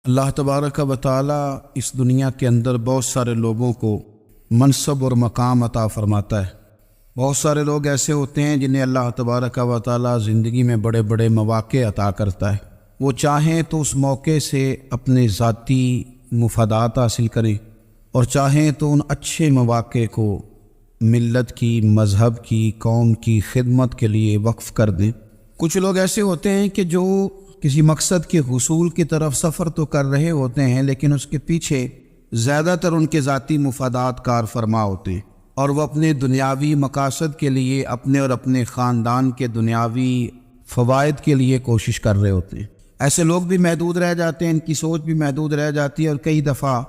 اللہ تبارک و تعالی اس دنیا کے اندر بہت سارے لوگوں کو منصب اور مقام عطا فرماتا ہے۔ بہت سارے لوگ ایسے ہوتے ہیں جنہیں اللہ تبارک و تعالی زندگی میں بڑے بڑے مواقع عطا کرتا ہے۔ وہ چاہیں تو اس موقع سے اپنے ذاتی مفادات حاصل کریں اور چاہیں تو ان اچھے مواقع کو ملت کی، مذہب کی، قوم کی خدمت کے لیے وقف کر دیں۔ کچھ لوگ ایسے ہوتے ہیں کہ جو کسی مقصد کے حصول کی طرف سفر تو کر رہے ہوتے ہیں، لیکن اس کے پیچھے زیادہ تر ان کے ذاتی مفادات کار فرما ہوتے ہیں اور وہ اپنے دنیاوی مقاصد کے لیے، اپنے اور اپنے خاندان کے دنیاوی فوائد کے لیے کوشش کر رہے ہوتے ہیں۔ ایسے لوگ بھی محدود رہ جاتے ہیں، ان کی سوچ بھی محدود رہ جاتی ہے اور کئی دفعہ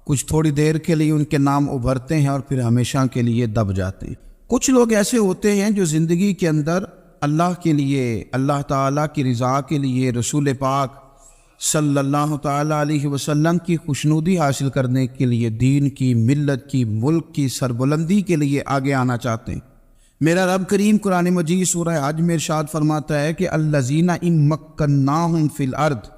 کچھ تھوڑی دیر کے لیے ان کے نام ابھرتے ہیں اور پھر ہمیشہ کے لیے دب جاتے ہیں۔ کچھ لوگ ایسے ہوتے ہیں جو زندگی کے اندر اللہ کے لیے، اللہ تعالیٰ کی رضا کے لیے، رسول پاک صلی اللہ تعالیٰ علیہ وسلم کی خوشنودی حاصل کرنے کے لیے، دین کی، ملت کی، ملک کی سربلندی کے لیے آگے آنا چاہتے ہیں۔ میرا رب کریم قرآن مجید سورہ حج میں ارشاد فرماتا ہے کہ الذین ان مکناہم فی الارض،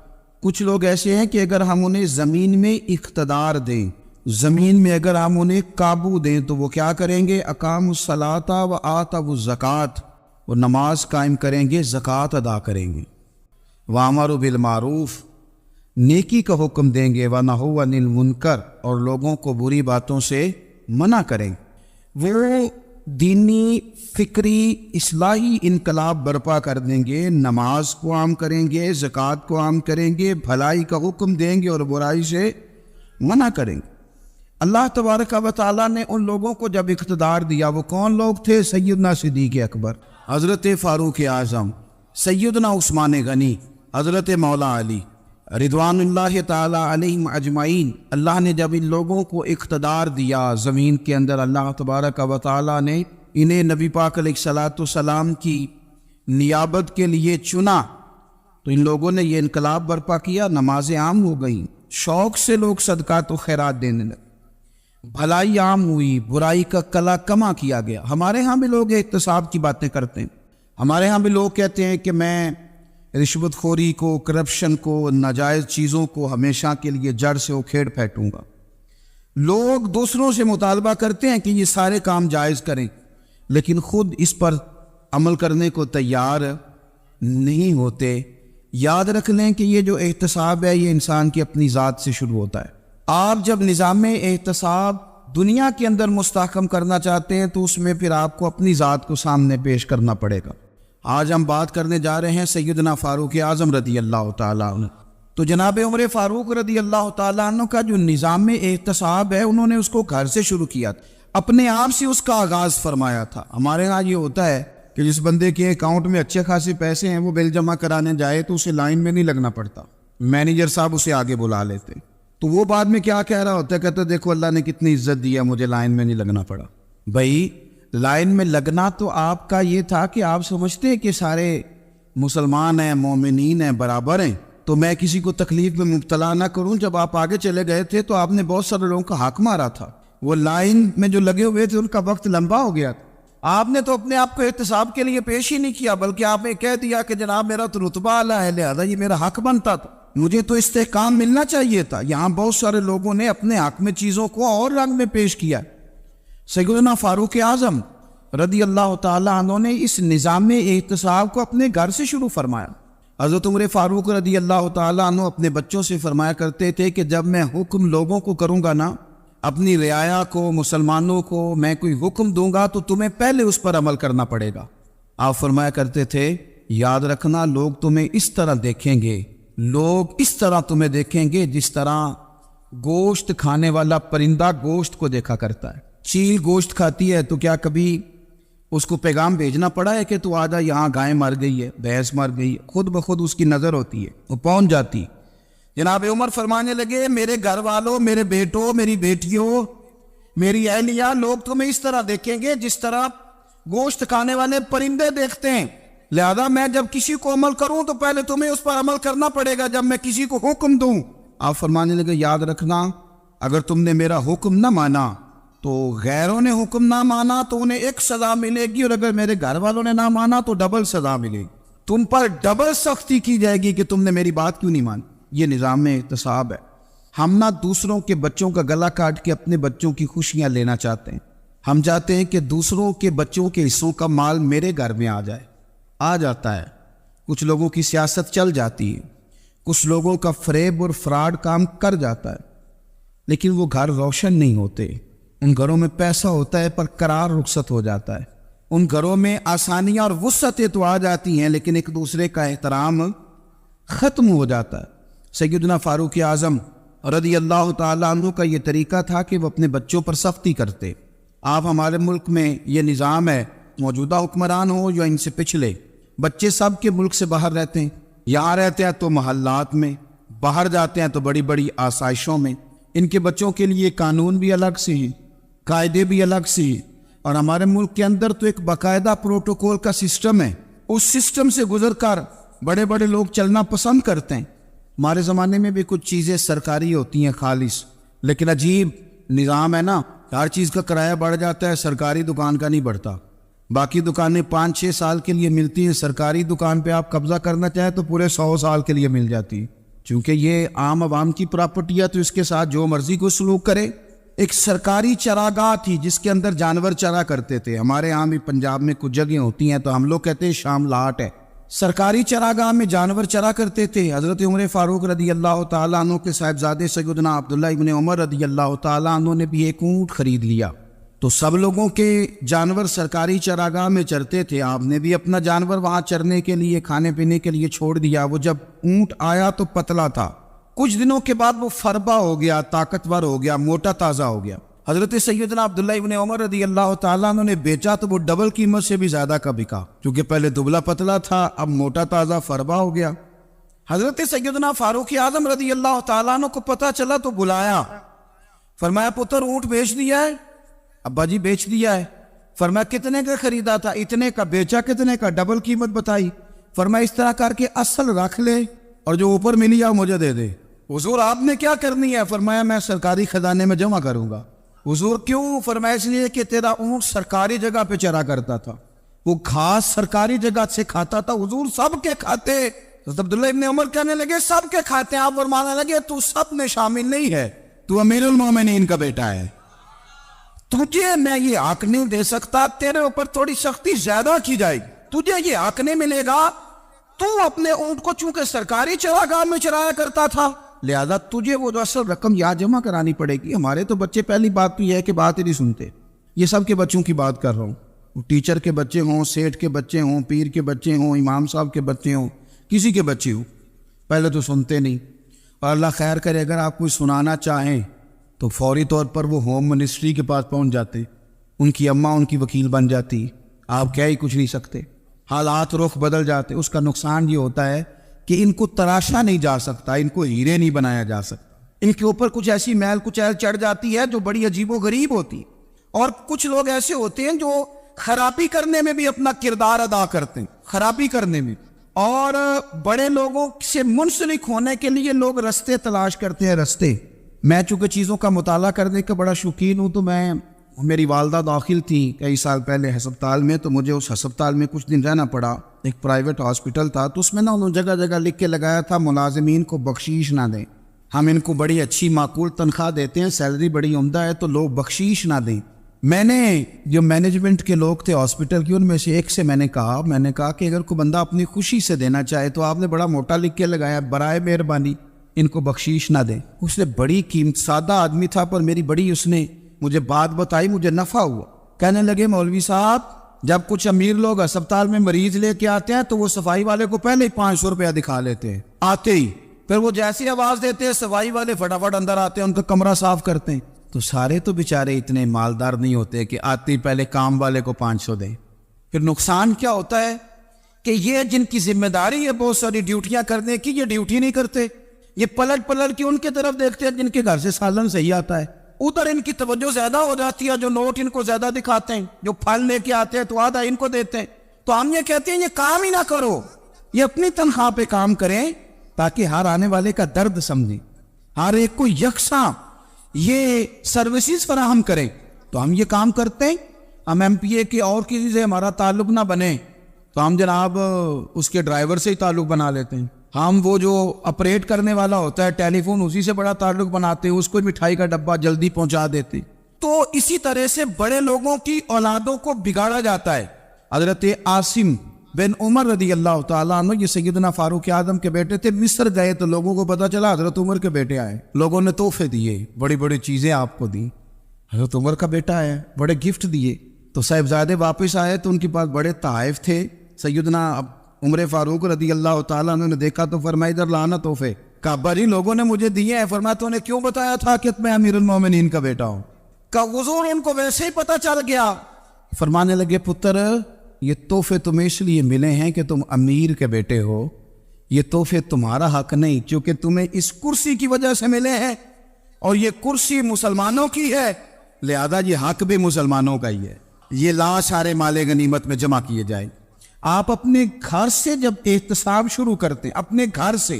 کچھ لوگ ایسے ہیں کہ اگر ہم انہیں زمین میں اقتدار دیں، زمین میں اگر ہم انہیں قابو دیں تو وہ کیا کریں گے؟ اقاموا الصلاۃ و آتوا الزکوٰۃ، وہ نماز قائم کریں گے، زکوٰۃ ادا کریں گے، وامروا بالمعروف، نیکی کا حکم دیں گے، ونہوا عن المنکر، اور لوگوں کو بری باتوں سے منع کریں گے۔ وہ دینی، فکری، اصلاحی انقلاب برپا کر دیں گے، نماز کو عام کریں گے، زکوٰۃ کو عام کریں گے، بھلائی کا حکم دیں گے اور برائی سے منع کریں گے۔ اللہ تبارک و تعالیٰ نے ان لوگوں کو جب اقتدار دیا، وہ کون لوگ تھے؟ سیدنا صدیق اکبر، حضرت فاروق اعظم، سیدنا عثمان غنی، حضرت مولا علی رضوان اللہ تعالی علیہم اجمعین۔ اللہ نے جب ان لوگوں کو اقتدار دیا زمین کے اندر، اللہ تبارک و تعالی نے انہیں نبی پاک علیہ الصلاۃ والسلام کی نیابت کے لیے چنا، تو ان لوگوں نے یہ انقلاب برپا کیا، نمازیں عام ہو گئیں، شوق سے لوگ صدقات و خیرات دینے لگے، بھلائی عام ہوئی، برائی کا کلا کما کیا گیا۔ ہمارے ہاں بھی لوگ احتساب کی باتیں کرتے ہیں، ہمارے ہاں بھی لوگ کہتے ہیں کہ میں رشوت خوری کو، کرپشن کو، ناجائز چیزوں کو ہمیشہ کے لیے جڑ سے اکھیڑ پھینکوں گا۔ لوگ دوسروں سے مطالبہ کرتے ہیں کہ یہ سارے کام جائز کریں، لیکن خود اس پر عمل کرنے کو تیار نہیں ہوتے۔ یاد رکھ لیں کہ یہ جو احتساب ہے، یہ انسان کی اپنی ذات سے شروع ہوتا ہے۔ آپ جب نظام احتساب دنیا کے اندر مستحکم کرنا چاہتے ہیں تو اس میں پھر آپ کو اپنی ذات کو سامنے پیش کرنا پڑے گا۔ آج ہم بات کرنے جا رہے ہیں سیدنا فاروق اعظم رضی اللہ تعالیٰ عنہ۔ تو جناب عمر فاروق رضی اللہ تعالیٰ عنہ کا جو نظام احتساب ہے، انہوں نے اس کو گھر سے شروع کیا تھا، اپنے آپ سے اس کا آغاز فرمایا تھا۔ ہمارے ہاں یہ ہوتا ہے کہ جس بندے کے اکاؤنٹ میں اچھے خاصے پیسے ہیں، وہ بل جمع کرانے جائے تو اسے لائن میں نہیں لگنا پڑتا، مینیجر صاحب اسے آگے بلا لیتے، تو وہ بعد میں کیا کہہ رہا ہوتا ہے؟ کہتا ہے دیکھو اللہ نے کتنی عزت دی ہے، مجھے لائن میں نہیں لگنا پڑا۔ بھائی لائن میں لگنا تو آپ کا یہ تھا کہ آپ سمجھتے ہیں کہ سارے مسلمان ہیں، مومنین ہیں، برابر ہیں، تو میں کسی کو تکلیف میں مبتلا نہ کروں۔ جب آپ آگے چلے گئے تھے تو آپ نے بہت سارے لوگوں کا حق مارا تھا، وہ لائن میں جو لگے ہوئے تھے ان کا وقت لمبا ہو گیا تھا۔ آپ نے تو اپنے آپ کو احتساب کے لیے پیش ہی نہیں کیا، بلکہ آپ نے کہہ دیا کہ جناب میرا تو رتبہ اعلیٰ ہے، لہذا یہ میرا حق بنتا تھا، مجھے تو استحکام ملنا چاہیے تھا۔ یہاں بہت سارے لوگوں نے اپنے حق میں چیزوں کو اور رنگ میں پیش کیا۔ سیدنا فاروق اعظم رضی اللہ تعالیٰ عنہ نے اس نظام احتساب کو اپنے گھر سے شروع فرمایا۔ حضرت عمر فاروق رضی اللہ تعالیٰ عنہ اپنے بچوں سے فرمایا کرتے تھے کہ جب میں حکم لوگوں کو کروں گا نا، اپنی رعایا کو، مسلمانوں کو میں کوئی حکم دوں گا تو تمہیں پہلے اس پر عمل کرنا پڑے گا۔ آپ فرمایا کرتے تھے یاد رکھنا لوگ تمہیں اس طرح دیکھیں گے، لوگ اس طرح تمہیں دیکھیں گے جس طرح گوشت کھانے والا پرندہ گوشت کو دیکھا کرتا ہے۔ چیل گوشت کھاتی ہے تو کیا کبھی اس کو پیغام بھیجنا پڑا ہے کہ تو آجا یہاں گائے مر گئی ہے، بھینس مر گئی ہے؟ خود بخود اس کی نظر ہوتی ہے، وہ پہنچ جاتی۔ جناب عمر فرمانے لگے میرے گھر والوں، میرے بیٹوں، میری بیٹیوں، میری اہلیہ، لوگ تمہیں اس طرح دیکھیں گے جس طرح گوشت کھانے والے پرندے دیکھتے ہیں، لہذا میں جب کسی کو عمل کروں تو پہلے تمہیں اس پر عمل کرنا پڑے گا جب میں کسی کو حکم دوں۔ آپ فرمانے لگے یاد رکھنا اگر تم نے میرا حکم نہ مانا تو غیروں نے حکم نہ مانا تو انہیں ایک سزا ملے گی، اور اگر میرے گھر والوں نے نہ مانا تو ڈبل سزا ملے گی، تم پر ڈبل سختی کی جائے گی کہ تم نے میری بات کیوں نہیں مانی۔ یہ نظام احتساب ہے۔ ہم نہ دوسروں کے بچوں کا گلا کاٹ کے اپنے بچوں کی خوشیاں لینا چاہتے ہیں، ہم چاہتے ہیں کہ دوسروں کے بچوں کے حصوں کا مال میرے گھر میں آ جاتا ہے۔ کچھ لوگوں کی سیاست چل جاتی ہے، کچھ لوگوں کا فریب اور فراڈ کام کر جاتا ہے، لیکن وہ گھر روشن نہیں ہوتے۔ ان گھروں میں پیسہ ہوتا ہے پر قرار رخصت ہو جاتا ہے، ان گھروں میں آسانیاں اور وسعتیں تو آ جاتی ہیں لیکن ایک دوسرے کا احترام ختم ہو جاتا ہے۔ سیدنا فاروق اعظم رضی اللہ تعالیٰ عنہ کا یہ طریقہ تھا کہ وہ اپنے بچوں پر سختی کرتے۔ آپ ہمارے ملک میں یہ نظام ہے، موجودہ حکمران ہو یا ان سے پچھلے، بچے سب کے ملک سے باہر رہتے ہیں، یہاں رہتے ہیں تو محلات میں، باہر جاتے ہیں تو بڑی بڑی آسائشوں میں۔ ان کے بچوں کے لیے قانون بھی الگ سے ہیں، قاعدے بھی الگ سے ہیں، اور ہمارے ملک کے اندر تو ایک باقاعدہ پروٹوکول کا سسٹم ہے، اس سسٹم سے گزر کر بڑے بڑے لوگ چلنا پسند کرتے ہیں۔ ہمارے زمانے میں بھی کچھ چیزیں سرکاری ہوتی ہیں خالص، لیکن عجیب نظام ہے نا، ہر چیز کا کرایہ بڑھ جاتا ہے، سرکاری دکان کا نہیں بڑھتا۔ باقی دکانیں 5-6 سال کے لیے ملتی ہیں، سرکاری دکان پہ آپ قبضہ کرنا چاہیں تو پورے 100 سال کے لیے مل جاتی ہے، چونکہ یہ عام عوام کی پراپرٹی ہے تو اس کے ساتھ جو مرضی کو سلوک کرے۔ ایک سرکاری چراگاہ تھی جس کے اندر جانور چرا کرتے تھے، ہمارے یہاں بھی پنجاب میں کچھ جگہیں ہوتی ہیں تو ہم لوگ کہتے ہیں شام لاٹ ہے، سرکاری چراگاہ میں جانور چرا کرتے تھے۔ حضرت عمر فاروق رضی اللہ تعالیٰ عنہ کے صاحبزادے سیدنا عبداللہ ابن عمر رضی اللہ تعالیٰ عنہ نے بھی ایک اونٹ خرید لیا، تو سب لوگوں کے جانور سرکاری چراگاہ میں چرتے تھے، آپ نے بھی اپنا جانور وہاں چرنے کے لیے کھانے پینے کے لیے چھوڑ دیا۔ وہ جب اونٹ آیا تو پتلا تھا، کچھ دنوں کے بعد وہ فربا ہو گیا، طاقتور ہو گیا، موٹا تازہ ہو گیا۔ حضرت سیدنا عبداللہ ابن عمر رضی اللہ تعالیٰ عنہ نے بیچا تو وہ ڈبل قیمت سے بھی زیادہ کا بکا، کیونکہ پہلے دبلا پتلا تھا، اب موٹا تازہ فربا ہو گیا۔ حضرت سیدنا فاروق اعظم رضی اللہ تعالیٰ عنہ کو پتہ چلا تو بلایا، فرمایا پتر اونٹ بیچ دیا ہے؟ ابا جی بیچ دیا ہے۔ فرمایا کتنے کا خریدا تھا؟ اتنے کا۔ بیچا کتنے کا؟ ڈبل قیمت بتائی۔ فرمایا اس طرح کر کے اصل رکھ لے اور جو اوپر ملی ہے مجھے دے دے۔ حضور آپ نے کیا کرنی ہے؟ فرمایا میں سرکاری خزانے میں جمع کروں گا۔ حضور کیوں؟ فرمایا اس لیے کہ تیرا اونٹ سرکاری جگہ پہ چرا کرتا تھا، وہ گھاس سرکاری جگہ سے کھاتا تھا۔ حضور سب کے کھاتے؟ حضرت عبداللہ ابن عمر کہنے لگے سب کے کھاتے ہیں۔ آپ فرمانے لگے تو سب میں شامل نہیں ہے، تو امیر المومنین کا بیٹا ہے، تجھے میں یہ حق نہیں دے سکتا، تیرے اوپر تھوڑی سختی زیادہ کی جائے گی، تجھے یہ حق نہیں ملے گا۔ تو اپنے اونٹ کو چونکہ سرکاری چراگاہ میں چرایا کرتا تھا، لہذا تجھے وہ جو اصل رقم یہاں جمع کرانی پڑے گی۔ ہمارے تو بچے پہلی بات تو یہ ہے کہ بات ہی نہیں سنتے، یہ سب کے بچوں کی بات کر رہا ہوں، ٹیچر کے بچے ہوں، سیٹھ کے بچے ہوں، پیر کے بچے ہوں، امام صاحب کے بچے ہوں، کسی کے بچے ہوں، پہلے تو سنتے نہیں، اور اللہ خیر کرے اگر آپ کوئی سنانا چاہیں تو فوری طور پر وہ ہوم منسٹری کے پاس پہنچ جاتے، ان کی اماں ان کی وکیل بن جاتی، آپ کہہ ہی کچھ نہیں سکتے، حالات رخ بدل جاتے۔ اس کا نقصان یہ ہوتا ہے کہ ان کو تراشا نہیں جا سکتا، ان کو ہیرے نہیں بنایا جا سکتا، ان کے اوپر کچھ ایسی میل کچیل چڑھ جاتی ہے جو بڑی عجیب و غریب ہوتی ہے۔ اور کچھ لوگ ایسے ہوتے ہیں جو خرابی کرنے میں بھی اپنا کردار ادا کرتے ہیں، خرابی کرنے میں، اور بڑے لوگوں سے منسلک ہونے کے لیے لوگ رستے تلاش کرتے ہیں، رستے۔ میں چونکہ چیزوں کا مطالعہ کرنے کا بڑا شوقین ہوں، تو میری والدہ داخل تھی کئی سال پہلے ہسپتال میں، تو مجھے اس ہسپتال میں کچھ دن رہنا پڑا، ایک پرائیویٹ ہاسپٹل تھا، تو اس میں انہوں نے جگہ جگہ لکھ کے لگایا تھا ملازمین کو بخشیش نہ دیں، ہم ان کو بڑی اچھی معقول تنخواہ دیتے ہیں، سیلری بڑی عمدہ ہے، تو لوگ بخشیش نہ دیں۔ میں نے جو مینجمنٹ کے لوگ تھے ہاسپٹل کی، ان میں سے ایک سے میں نے کہا کہ اگر کوئی بندہ اپنی خوشی سے دینا چاہے تو آپ نے بڑا موٹا لکھ کے لگایا برائے مہربانی ان کو بخشیش نہ دیں۔ اس نے بڑی قیمت، سادہ آدمی تھا پر میری بڑی اس نے مجھے بات بتائی، مجھے نفع ہوا۔ کہنے لگے مولوی صاحب جب کچھ امیر لوگ ہسپتال میں مریض لے کے آتے ہیں تو وہ صفائی والے کو پہلے ہی 500 روپیہ دکھا لیتے ہیں آتے ہی، پھر وہ جیسی آواز دیتے ہیں صفائی والے فٹافٹ اندر آتے ہیں، ان کا کمرہ صاف کرتے ہیں۔ تو سارے تو بیچارے اتنے مالدار نہیں ہوتے کہ آتے ہی پہلے کام والے کو 500 دیں۔ پھر نقصان کیا ہوتا ہے کہ یہ جن کی ذمہ داری ہے بہت ساری ڈیوٹیاں کرنے کی، یہ ڈیوٹی نہیں کرتے، یہ پلٹ کے ان کے طرف دیکھتے ہیں جن کے گھر سے سالن صحیح آتا ہے، ادھر ان کی توجہ زیادہ ہو جاتی ہے، جو نوٹ ان کو زیادہ دکھاتے ہیں، جو پھل لے کے آتے ہیں تو آدھا ان کو دیتے ہیں۔ تو ہم یہ کہتے ہیں یہ کام ہی نہ کرو، یہ اپنی تنخواہ پہ کام کریں تاکہ ہر آنے والے کا درد سمجھیں، ہر ایک کو یکساں یہ سروسز فراہم کریں۔ تو ہم یہ کام کرتے ہیں، ہم ایم پی اے کے اور کسی سے ہمارا تعلق نہ بنے تو ہم جناب اس کے ڈرائیور سے ہی تعلق بنا لیتے ہیں، ہم وہ جو آپریٹ کرنے والا ہوتا ہے ٹیلی فون اسی سے بڑا تعلق بناتے ہیں, اس کو مٹھائی کا ڈبہ جلدی پہنچا دیتے. تو اسی طرح سے بڑے لوگوں کی اولادوں کو بگاڑا جاتا ہے. حضرت عاصم بن عمر رضی اللہ تعالیٰ عنہ, یہ سیدنا فاروق اعظم کے بیٹے تھے, مصر گئے تو لوگوں کو پتا چلا حضرت عمر کے بیٹے آئے. لوگوں نے تحفے دیے, بڑی بڑی چیزیں آپ کو دی, حضرت عمر کا بیٹا ہے, بڑے گفٹ دیے. تو صاحبزادے واپس آئے تو ان کے پاس بڑے تحائف تھے. سیدنا عمر فاروق رضی اللہ تعالیٰ عنہ نے دیکھا تو فرمایا ادھر لانا تحفے. کہا ابا جی لوگوں نے مجھے دیے ہیں. فرمایا تو نے کیوں بتایا تھا کہ میں امیر المومنین کا بیٹا ہوں؟ کہا حضور ان کو ویسے ہی پتہ چل گیا. فرمانے لگے پتر یہ تحفے تمہیں اس لیے ملے ہیں کہ تم امیر کے بیٹے ہو, یہ تحفے تمہارا حق نہیں, چونکہ تمہیں اس کرسی کی وجہ سے ملے ہیں اور یہ کرسی مسلمانوں کی ہے, لہذا یہ حق بھی مسلمانوں کا ہی ہے. یہ لا سارے مال غنیمت میں جمع کیے جائیں. آپ اپنے گھر سے جب احتساب شروع کرتے ہیں, اپنے گھر سے,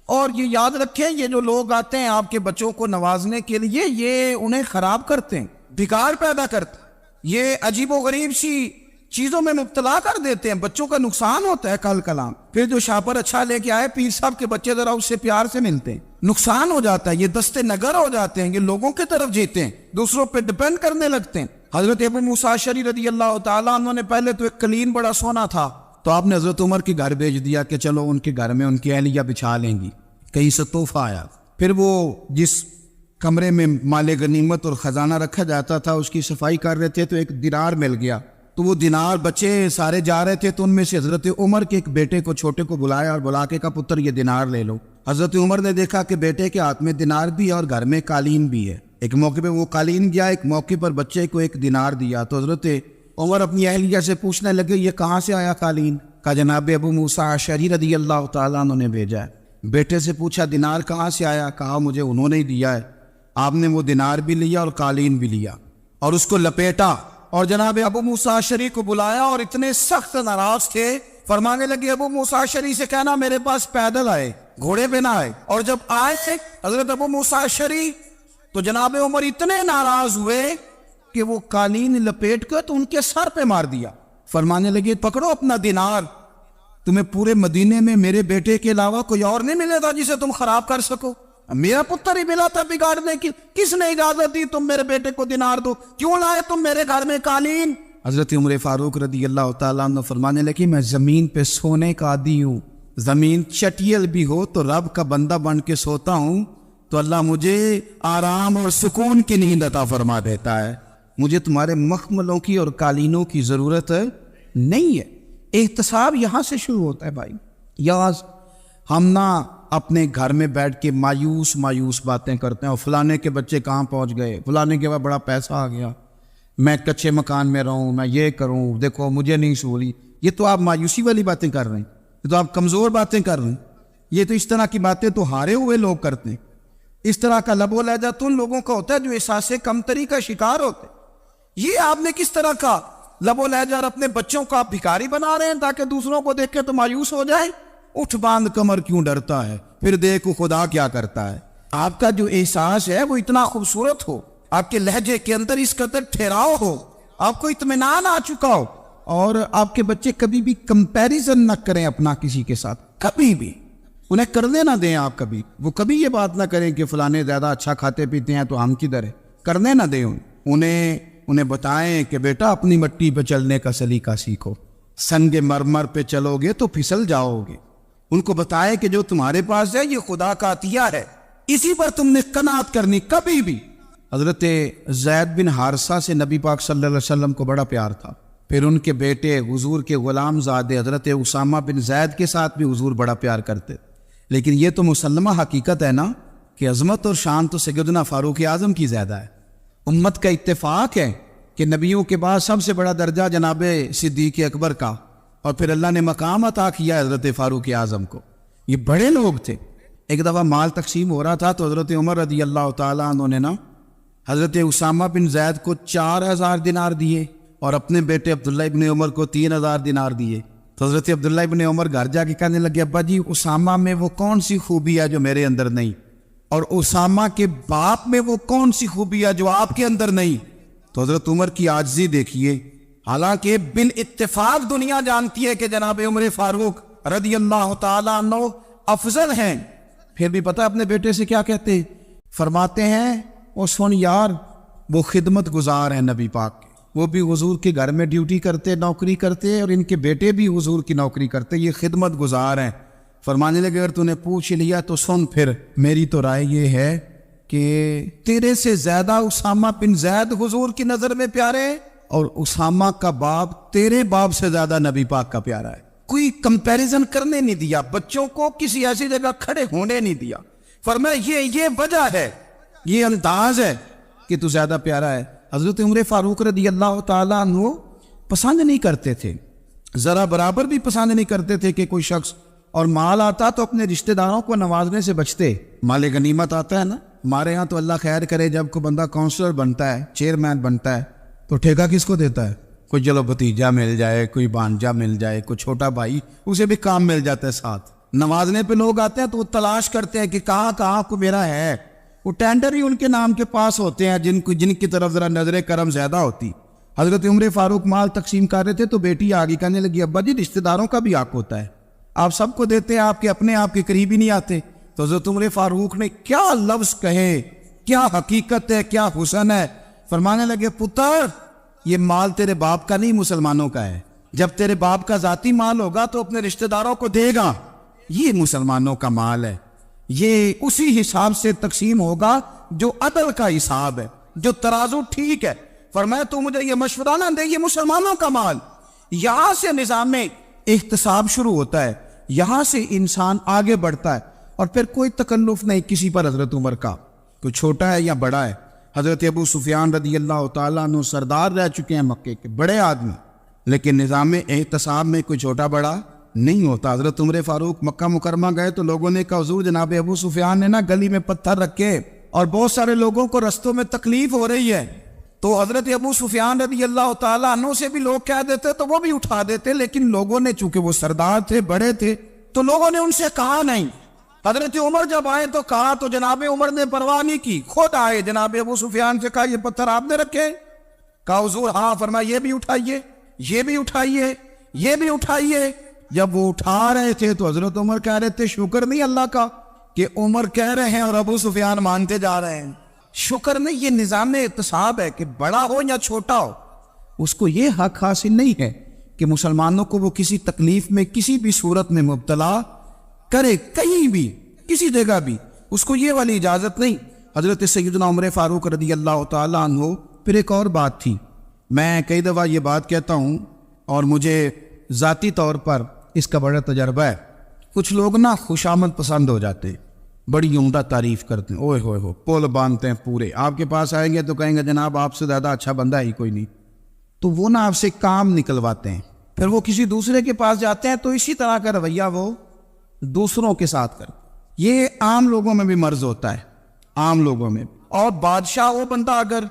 اور یہ یاد رکھیں یہ جو لوگ آتے ہیں آپ کے بچوں کو نوازنے کے لیے, یہ انہیں خراب کرتے ہیں, بگاڑ پیدا کرتے ہیں, یہ عجیب و غریب سی چیزوں میں مبتلا کر دیتے ہیں, بچوں کا نقصان ہوتا ہے کل کلام. پھر جو شاپر اچھا لے کے آئے پیر صاحب کے بچے ذرا اس سے پیار سے ملتے ہیں, نقصان ہو جاتا ہے, یہ دستے نگر ہو جاتے ہیں, یہ لوگوں کی طرف جیتے ہیں, دوسروں پہ ڈیپینڈ کرنے لگتے ہیں. حضرت ابو موسیٰ اشعری رضی اللہ تعالیٰ عنہ نے پہلے تو ایک قلین بڑا سونا تھا, تو آپ نے حضرت عمر کے گھر بھیج دیا کہ چلو ان کے گھر میں ان کی اہلیہ بچھا لیں گی. کہیں سے تحفہ آیا. پھر وہ جس کمرے میں مال غنیمت اور خزانہ رکھا جاتا تھا اس کی صفائی کر رہے تھے تو ایک دینار مل گیا. تو وہ دینار بچے سارے جا رہے تھے, تو ان میں سے حضرت عمر کے ایک بیٹے کو چھوٹے کو بلایا اور بلا کے کہا پتر یہ دینار لے لو. حضرت عمر نے دیکھا کہ بیٹے کے ہاتھ میں دینار بھی ہے اور گھر میں قالین بھی ہے. ایک موقع پہ وہ قالین گیا, ایک موقع پر بچے کو ایک دینار دیا. تو حضرت عمر اپنی اہلیہ سے پوچھنے لگے یہ کہاں سے آیا قالین؟ کہا جناب ابو موسیٰ اشعری رضی اللہ تعالیٰ عنہ نے بھیجا ہے. بیٹے سے پوچھا دینار کہاں سے آیا؟ کہا مجھے انہوں نے ہی دیا ہے. آپ نے وہ دینار بھی لیا اور قالین بھی لیا اور اس کو لپیٹا اور جناب ابو موسیٰ اشعری کو بلایا, اور اتنے سخت ناراض تھے. فرمانے لگے ابو موسیٰ اشعری سے کہنا میرے پاس پیدل آئے, گھوڑے پہ نہ آئے. اور جب آئے حضرت ابو موسیٰ اشعری تو جناب عمر اتنے ناراض ہوئے کہ وہ قالین لپیٹ کر تو ان کے سر پہ مار دیا. فرمانے لگے پکڑو اپنا دینار, تمہیں پورے مدینے میں میرے بیٹے کے علاوہ کوئی اور نہیں ملے تھا جسے تم خراب کر سکو, میرا پتر ہی ملا تھا بگاڑنے کی, کس نے اجازت دی تم میرے بیٹے کو دینار دو؟ کیوں لائے تم میرے گھر میں قالین؟ حضرت عمر فاروق رضی اللہ تعالیٰ عنہ فرمانے لگے میں زمین پہ سونے کا عادی ہوں, زمین چٹیل بھی ہو تو رب کا بندہ بن کے سوتا ہوں تو اللہ مجھے آرام اور سکون کی نیند عطا فرما دیتا ہے. مجھے تمہارے مخملوں کی اور قالینوں کی ضرورت نہیں ہے. احتساب یہاں سے شروع ہوتا ہے بھائی. یاز ہم نہ اپنے گھر میں بیٹھ کے مایوس باتیں کرتے ہیں, اور فلانے کے بچے کہاں پہنچ گئے, فلانے کے بعد بڑا پیسہ آ گیا, میں کچے مکان میں رہوں, میں یہ کروں, دیکھو مجھے نہیں سوری. یہ تو آپ مایوسی والی باتیں کر رہے ہیں, یہ تو آپ کمزور باتیں کر رہے ہیں. یہ تو اس طرح کی باتیں تو ہارے ہوئے لوگ کرتے ہیں. اس طرح کا لب و لہجہ تو ان لوگوں کا ہوتا ہے جو احساس کمتری کا شکار ہوتے ہیں. یہ آپ نے کس طرح کا لب و لہجہ, اور اپنے بچوں کو آپ بھکاری بنا رہے ہیں تاکہ دوسروں کو دیکھ کے تو مایوس ہو جائے. اٹھ باندھ کمر کیوں ڈرتا ہے, پھر دیکھو خدا کیا کرتا ہے. آپ کا جو احساس ہے وہ اتنا خوبصورت ہو, آپ کے لہجے کے اندر اس قدر ٹھہراؤ ہو, آپ کو اطمینان آ چکا ہو, اور آپ کے بچے کبھی بھی کمپیریزن نہ کریں اپنا کسی کے ساتھ, کبھی بھی انہیں کرنے نہ دیں. آپ کبھی وہ کبھی یہ بات نہ کریں کہ فلانے زیادہ اچھا کھاتے پیتے ہیں تو ہم کدھر ہیں, کرنے نہ دیں. انہیں بتائیں کہ بیٹا اپنی مٹی پہ چلنے کا سلیقہ سیکھو, سنگ مرمر پہ چلو گے تو پھسل جاؤ گے. ان کو بتائیں کہ جو تمہارے پاس ہے یہ خدا کا عطیہ ہے, اسی پر تم نے قناعت کرنی کبھی بھی. حضرت زید بن حارثہ سے نبی پاک صلی اللہ علیہ وسلم کو بڑا پیار تھا. پھر ان کے بیٹے حضور کے غلام زادے حضرت اسامہ بن زید کے ساتھ بھی حضور بڑا پیار کرتے. لیکن یہ تو مسلمہ حقیقت ہے نا کہ عظمت اور شان تو سیدنا فاروق اعظم کی زیادہ ہے. امت کا اتفاق ہے کہ نبیوں کے بعد سب سے بڑا درجہ جناب صدیق اکبر کا, اور پھر اللہ نے مقام عطا کیا حضرت فاروق اعظم کو. یہ بڑے لوگ تھے. ایک دفعہ مال تقسیم ہو رہا تھا تو حضرت عمر رضی اللہ تعالیٰ عنہ نے نا حضرت اسامہ بن زید کو 4000 دینار دیے اور اپنے بیٹے عبداللہ ابن عمر کو 3000 دینار دیے. تو حضرت عبداللہ ابن عمر گھر جا کے کہنے لگے ابا جی اسامہ میں وہ کون سی خوبی ہے جو میرے اندر نہیں, اور اسامہ کے باپ میں وہ کون سی خوبی ہے جو آپ کے اندر نہیں. تو حضرت عمر کی عاجزی دیکھیے, حالانکہ بال اتفاق دنیا جانتی ہے کہ جناب عمر فاروق رضی اللہ تعالیٰ عنہ افضل ہیں، پھر بھی پتہ اپنے بیٹے سے کیا کہتے ہیں؟ فرماتے ہیں وہ سن یار، وہ خدمت گزار ہیں نبی پاک کے، وہ بھی حضور کے گھر میں ڈیوٹی کرتے، نوکری کرتے، اور ان کے بیٹے بھی حضور کی نوکری کرتے، یہ خدمت گزار ہیں۔ فرمانے لگے اگر تو نے پوچھ لیا تو سن، پھر میری تو رائے یہ ہے کہ تیرے سے زیادہ اسامہ بن زید حضور کی نظر میں پیارے ہیں، اور اسامہ کا باپ تیرے باپ سے زیادہ نبی پاک کا پیارا ہے۔ کوئی کمپیریزن کرنے نہیں دیا، بچوں کو کسی ایسی جگہ کھڑے ہونے نہیں دیا۔ فرمایا یہ وجہ ہے، یہ انداز ہے کہ تو زیادہ پیارا ہے۔ حضرت عمر فاروق رضی اللہ تعالیٰ عنہ پسند نہیں کرتے تھے، ذرا برابر بھی پسند نہیں کرتے تھے کہ کوئی شخص اور مال آتا تو اپنے رشتہ داروں کو نوازنے سے بچتے۔ مال غنیمت آتا ہے نا، ہمارے ہاں تو اللہ خیر کرے جب کوئی بندہ کونسلر بنتا ہے، چیئرمین بنتا ہے، تو ٹھیکہ کس کو دیتا ہے؟ کوئی چلو بھتیجا مل جائے، کوئی بانجا مل جائے، کوئی چھوٹا بھائی، اسے بھی کام مل جاتا ہے ساتھ۔ نوازنے پہ لوگ آتے ہیں تو وہ تلاش کرتے ہیں کہ کہاں کو میرا ہے، وہ ٹینڈر ہی ان کے نام کے پاس ہوتے ہیں جن کی طرف ذرا نظر کرم زیادہ ہوتی۔ حضرت عمر فاروق مال تقسیم کر رہے تھے تو بیٹی آگے کہنے لگی ابا جی رشتہ داروں کا بھی حق ہوتا ہے، آپ سب کو دیتے ہیں، آپ کے قریب ہی نہیں آتے۔ تو حضرت عمر فاروق نے کیا لفظ کہے، کیا حقیقت ہے، کیا حسن ہے۔ فرمانے لگے پتر یہ مال تیرے باپ کا نہیں، مسلمانوں کا ہے، جب تیرے باپ کا ذاتی مال ہوگا تو اپنے رشتہ داروں کو دے گا، یہ مسلمانوں کا مال ہے، یہ اسی حساب سے تقسیم ہوگا جو عدل کا حساب ہے، جو ترازو ٹھیک ہے۔ فرمایا تو مجھے یہ مشورہ نہ دے، یہ مسلمانوں کا مال۔ یہاں سے نظام میں احتساب شروع ہوتا ہے، یہاں سے انسان آگے بڑھتا ہے، اور پھر کوئی تکلف نہیں کسی پر حضرت عمر کا، کوئی چھوٹا ہے یا بڑا ہے۔ حضرت ابو سفیان رضی اللہ تعالیٰ عنہ سردار رہ چکے ہیں مکے کے، بڑے آدمی، لیکن نظام احتساب میں کوئی چھوٹا بڑا نہیں ہوتا۔ حضرت عمر فاروق مکہ مکرمہ گئے تو لوگوں نے کہا حضور جناب ابو سفیان نے نا گلی میں پتھر رکھے اور بہت سارے لوگوں کو رستوں میں تکلیف ہو رہی ہے، تو حضرت ابو سفیان رضی اللہ تعالیٰ عنہ سے بھی لوگ کہہ دیتے تو وہ بھی اٹھا دیتے، لیکن لوگوں نے چونکہ وہ سردار تھے، بڑے تھے، تو لوگوں نے ان سے کہا نہیں۔ حضرت عمر جب آئے تو کہا تو جناب عمر نے پرواہ نہیں کی، خود آئے جناب ابو سفیان سے کہا یہ پتھر آپ نے رکھے؟ کہا حضور ہاں۔ فرمایا یہ بھی اٹھائیے، یہ بھی اٹھائیے، یہ بھی اٹھائیے۔ جب وہ اٹھا رہے تھے تو حضرت عمر کہہ رہے تھے شکر نہیں اللہ کا کہ عمر کہہ رہے ہیں اور ابو سفیان مانتے جا رہے ہیں، شکر نہیں۔ یہ نظام احتساب ہے کہ بڑا ہو یا چھوٹا ہو، اس کو یہ حق حاصل نہیں ہے کہ مسلمانوں کو وہ کسی تکلیف میں کسی بھی صورت میں مبتلا کرے، کہیں بھی کسی جگہ بھی، اس کو یہ والی اجازت نہیں۔ حضرت سیدنا عمر فاروق رضی اللہ تعالیٰ عنہ۔ پھر ایک اور بات تھی، میں کئی دفعہ یہ بات کہتا ہوں اور مجھے ذاتی طور پر اس کا بڑا تجربہ ہے، کچھ لوگ نا خوشامد پسند ہو جاتے ہیں، بڑی عمدہ تعریف کرتے ہیں، اوئے ہوئے ہو پول باندھتے ہیں پورے، آپ کے پاس آئیں گے تو کہیں گے جناب آپ سے زیادہ اچھا بندہ ہی کوئی نہیں، تو وہ نا آپ سے کام نکلواتے ہیں، پھر وہ کسی دوسرے کے پاس جاتے ہیں تو اسی طرح کا رویہ وہ دوسروں کے ساتھ کر۔ یہ عام لوگوں میں بھی مرض ہوتا ہے، عام لوگوں میں۔ اور بادشاہ وہ بندہ اگر،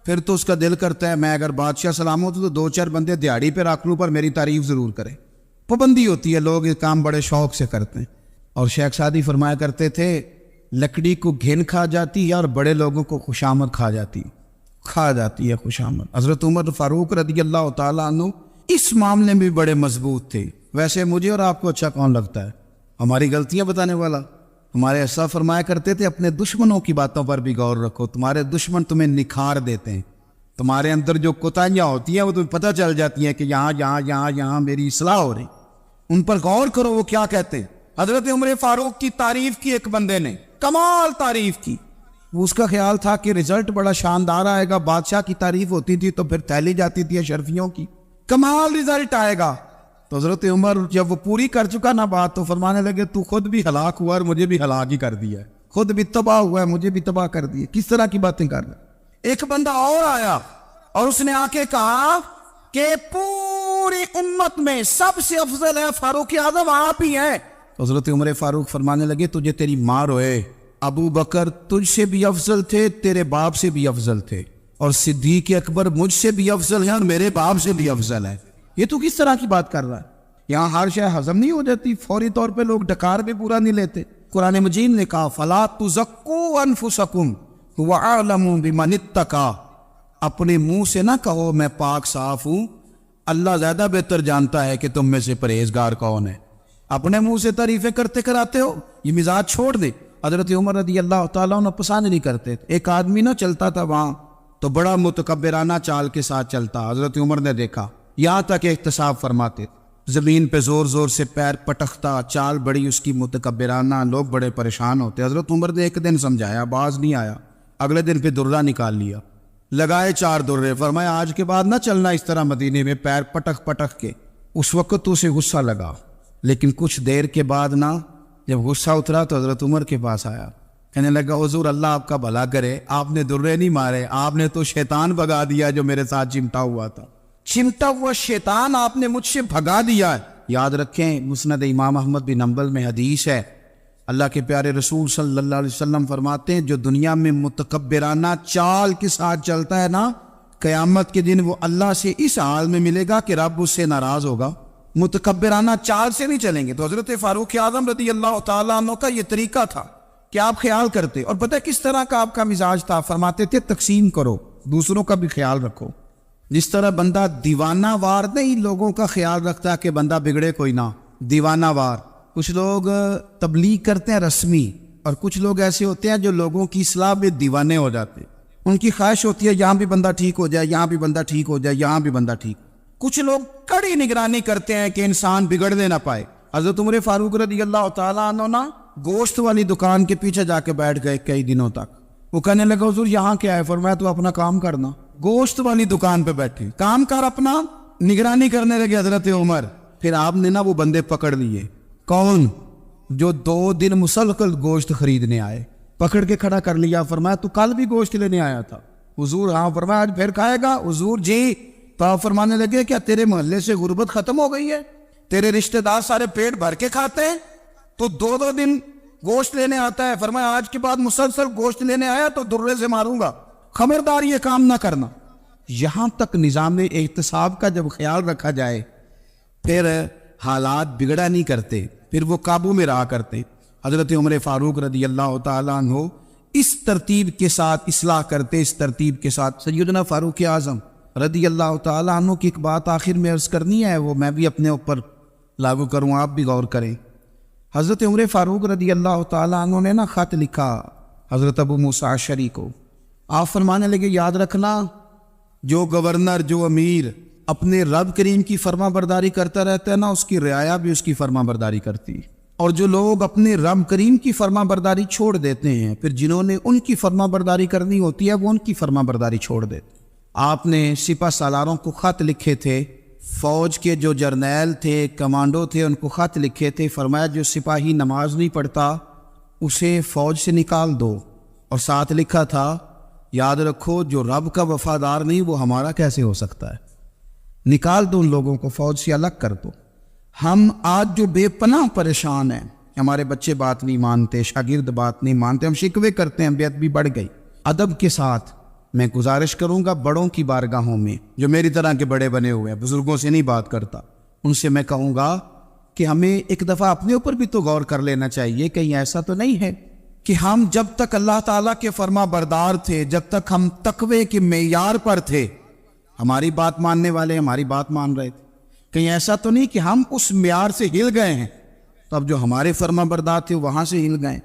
پھر تو اس کا دل کرتا ہے میں اگر بادشاہ سلام ہوتا تو دو چار بندے دیہڑی پہ رکھ لوں پر میری تعریف ضرور کرے۔ پابندی ہوتی ہے، لوگ یہ کام بڑے شوق سے کرتے ہیں۔ اور شیخ سعدی فرمایا کرتے تھے لکڑی کو گھن کھا جاتی ہے اور بڑے لوگوں کو خوشامد کھا جاتی ہے خوشامد۔ حضرت عمر فاروق رضی اللہ تعالیٰ عنہ اس معاملے میں بھی بڑے مضبوط تھے۔ ویسے مجھے اور آپ کو اچھا کون لگتا ہے؟ ہماری غلطیاں بتانے والا؟ ہمارے ایسا فرمایا کرتے تھے اپنے دشمنوں کی باتوں پر بھی غور رکھو، تمہارے دشمن تمہیں نکھار دیتے ہیں، تمہارے اندر جو کوتاہیاں ہوتی ہیں وہ تمہیں پتہ چل جاتی ہیں کہ یہاں میری اصلاح ہو رہی، ان پر غور کرو وہ کیا کہتے ہیں۔ حضرت عمر فاروق کی تعریف کی ایک بندے نے، کمال تعریف کی، وہ اس کا خیال تھا کہ رزلٹ بڑا شاندار آئے گا، بادشاہ کی تعریف ہوتی تھی تو پھر تھیلی جاتی تھی اشرفیوں کی، کمال رزلٹ آئے گا۔ تو حضرت عمر جب وہ پوری کر چکا نا بات تو فرمانے لگے تو خود بھی ہلاک ہوا اور مجھے بھی ہلاک ہی کر دیا ہے، خود بھی تباہ ہوا ہے مجھے بھی تباہ کر دیا، کس طرح کی باتیں کر رہے۔ ایک بندہ اور آیا اور اس نے آ کے کہا کہ پوری امت میں سب سے افضل ہے فاروق اعظم آپ ہی ہیں۔ حضرت عمر فاروق فرمانے لگے تجھے تیری ماں روئے، ابو بکر تجھ سے بھی افضل تھے، تیرے باپ سے بھی افضل تھے، اور صدیق اکبر مجھ سے بھی افضل ہے اور میرے باپ سے بھی افضل ہے۔ یہ تو کس طرح کی بات کر رہا ہے؟ یہاں ہر شے ہضم نہیں ہو جاتی، فوری طور پہ لوگ ڈکار بھی پورا نہیں لیتے۔ قرآن مجید نے کہا فَلَا تُزَكُّوا أَنفُسَكُمْ هُوَ أَعْلَمُ بِمَنِ اتَّقَىٰ، اپنے منہ سے نہ کہو میں پاک صاف ہوں، اللہ زیادہ بہتر جانتا ہے کہ تم میں سے پرہیزگار کون ہے۔ اپنے منہ سے تعریفیں کرتے کراتے ہو، یہ مزاج چھوڑ دے۔ حضرت عمر رضی اللہ تعالیٰ عنہ پسند نہیں کرتے تھے۔ ایک آدمی نہ چلتا تھا وہاں تو بڑا متکبرانہ چال کے ساتھ چلتا، حضرت عمر نے دیکھا، یہاں تک احتساب فرماتے، زمین پہ زور زور سے پیر پٹکتا، چال بڑی اس کی متکبرانہ، لوگ بڑے پریشان ہوتے۔ حضرت عمر نے ایک دن سمجھایا، باز نہیں آیا، اگلے دن پہ درہ نکال لیا، لگائے 4 درے، فرمایا آج کے بعد نہ چلنا اس طرح مدینے میں پیر پٹک پٹک کے۔ اس وقت تو اسے غصہ لگا، لیکن کچھ دیر کے بعد نا جب غصہ اترا تو حضرت عمر کے پاس آیا، کہنے لگا حضور اللہ آپ کا بھلا کرے، آپ نے درے نہیں مارے، آپ نے تو شیطان بھگا دیا جو میرے ساتھ چمٹا ہوا تھا، چمٹا ہوا شیطان آپ نے مجھ سے بھگا دیا ہے۔ یاد رکھیں مسند امام احمد بن حنبل میں حدیث ہے، اللہ کے پیارے رسول صلی اللہ علیہ وسلم فرماتے ہیں جو دنیا میں متکبرانہ چال کے ساتھ چلتا ہے نا، قیامت کے دن وہ اللہ سے اس حال میں ملے گا کہ رب اس سے ناراض ہوگا۔ متکبرانہ چال سے نہیں چلیں گے۔ تو حضرت فاروق اعظم رضی اللہ تعالیٰ عنہ کا یہ طریقہ تھا کہ آپ خیال کرتے، اور پتہ کس طرح کا آپ کا مزاج تھا، فرماتے تھے تقسیم کرو، دوسروں کا بھی خیال رکھو۔ جس طرح بندہ دیوانہ وار نہیں لوگوں کا خیال رکھتا کہ بندہ بگڑے کوئی نہ، دیوانہ وار۔ کچھ لوگ تبلیغ کرتے ہیں رسمی، اور کچھ لوگ ایسے ہوتے ہیں جو لوگوں کی اصلاح میں دیوانے ہو جاتے، ان کی خواہش ہوتی ہے یہاں بھی بندہ ٹھیک ہو جائے، یہاں بھی بندہ ٹھیک ہو جائے، یہاں بھی بندہ ٹھیک۔ کچھ لوگ کڑی نگرانی کرتے ہیں کہ انسان بگڑنے نہ پائے۔ حضرت عمر فاروق رضی اللہ تعالیٰ عنہ نا گوشت والی دکان کے پیچھے جا کے بیٹھ گئے کئی دنوں تک۔ وہ کہنے لگا حضور یہاں کیا ہے؟ فرمایا تو اپنا کام کرنا۔ گوشت والی دکان پہ بیٹھے، کام کر اپنا، نگرانی کرنے لگے حضرت عمر۔ پھر آپ نے نا وہ بندے پکڑ لیے، کون؟ جو 2 دن مسلسل گوشت خریدنے آئے، پکڑ کے کھڑا کر لیا۔ فرمایا تو کل بھی گوشت لینے آیا تھا؟ حضور ہاں۔ فرمایا آج پھر کھائے گا؟ حضور جی۔ تو آپ فرمانے لگے کیا تیرے محلے سے غربت ختم ہو گئی ہے؟ تیرے رشتہ دار سارے پیٹ بھر کے کھاتے ہیں تو 2 دن گوشت لینے آتا ہے؟ فرمایا آج کے بعد مسلسل گوشت لینے آیا تو درے سے ماروں گا، خبردار یہ کام نہ کرنا۔ یہاں تک نظام احتساب کا جب خیال رکھا جائے پھر حالات بگڑا نہیں کرتے، پھر وہ قابو میں رہا کرتے۔ حضرت عمر فاروق رضی اللہ تعالیٰ عنہ اس ترتیب کے ساتھ اصلاح کرتے، اس ترتیب کے ساتھ۔ سیدنا فاروق اعظم رضی اللہ تعالیٰ عنہ کی ایک بات آخر میں عرض کرنی ہے، وہ میں بھی اپنے اوپر لاگو کروں، آپ بھی غور کریں۔ حضرت عمر فاروق رضی اللہ تعالیٰ عنہ نے نا خط لکھا حضرت ابو موسیٰ اشعری کو۔ آپ فرمانے لگے یاد رکھنا جو گورنر، جو امیر اپنے رب کریم کی فرما برداری کرتا رہتا ہے نا، اس کی رعایا بھی اس کی فرما برداری کرتی، اور جو لوگ اپنے رب کریم کی فرما برداری چھوڑ دیتے ہیں پھر جنہوں نے ان کی فرما برداری کرنی ہوتی ہے وہ ان کی فرما برداری چھوڑ دیتے۔ آپ نے سپہ سالاروں کو خط لکھے تھے، فوج کے جو جرنیل تھے، کمانڈو تھے، ان کو خط لکھے تھے، فرمایا جو سپاہی نماز نہیں پڑھتا اسے فوج سے نکال دو، اور ساتھ لکھا تھا یاد رکھو جو رب کا وفادار نہیں وہ ہمارا کیسے ہو سکتا ہے، نکال دو ان لوگوں کو، فوج سے الگ کر دو۔ ہم آج جو بے پناہ پریشان ہیں، ہمارے بچے بات نہیں مانتے، شاگرد بات نہیں مانتے، ہم شکوے کرتے ہیں، بے ادبی بڑھ گئی۔ ادب کے ساتھ میں گزارش کروں گا بڑوں کی بارگاہوں میں، جو میری طرح کے بڑے بنے ہوئے ہیں، بزرگوں سے نہیں بات کرتا، ان سے میں کہوں گا کہ ہمیں ایک دفعہ اپنے اوپر بھی تو غور کر لینا چاہیے، کہیں ایسا تو نہیں ہے کہ ہم جب تک اللہ تعالیٰ کے فرما بردار تھے، جب تک ہم تقوی کے معیار پر تھے، ہماری بات ماننے والے ہماری بات مان رہے تھے، کہیں ایسا تو نہیں کہ ہم اس معیار سے ہل گئے ہیں تو اب جو ہمارے فرما بردار تھے وہاں سے ہل گئے۔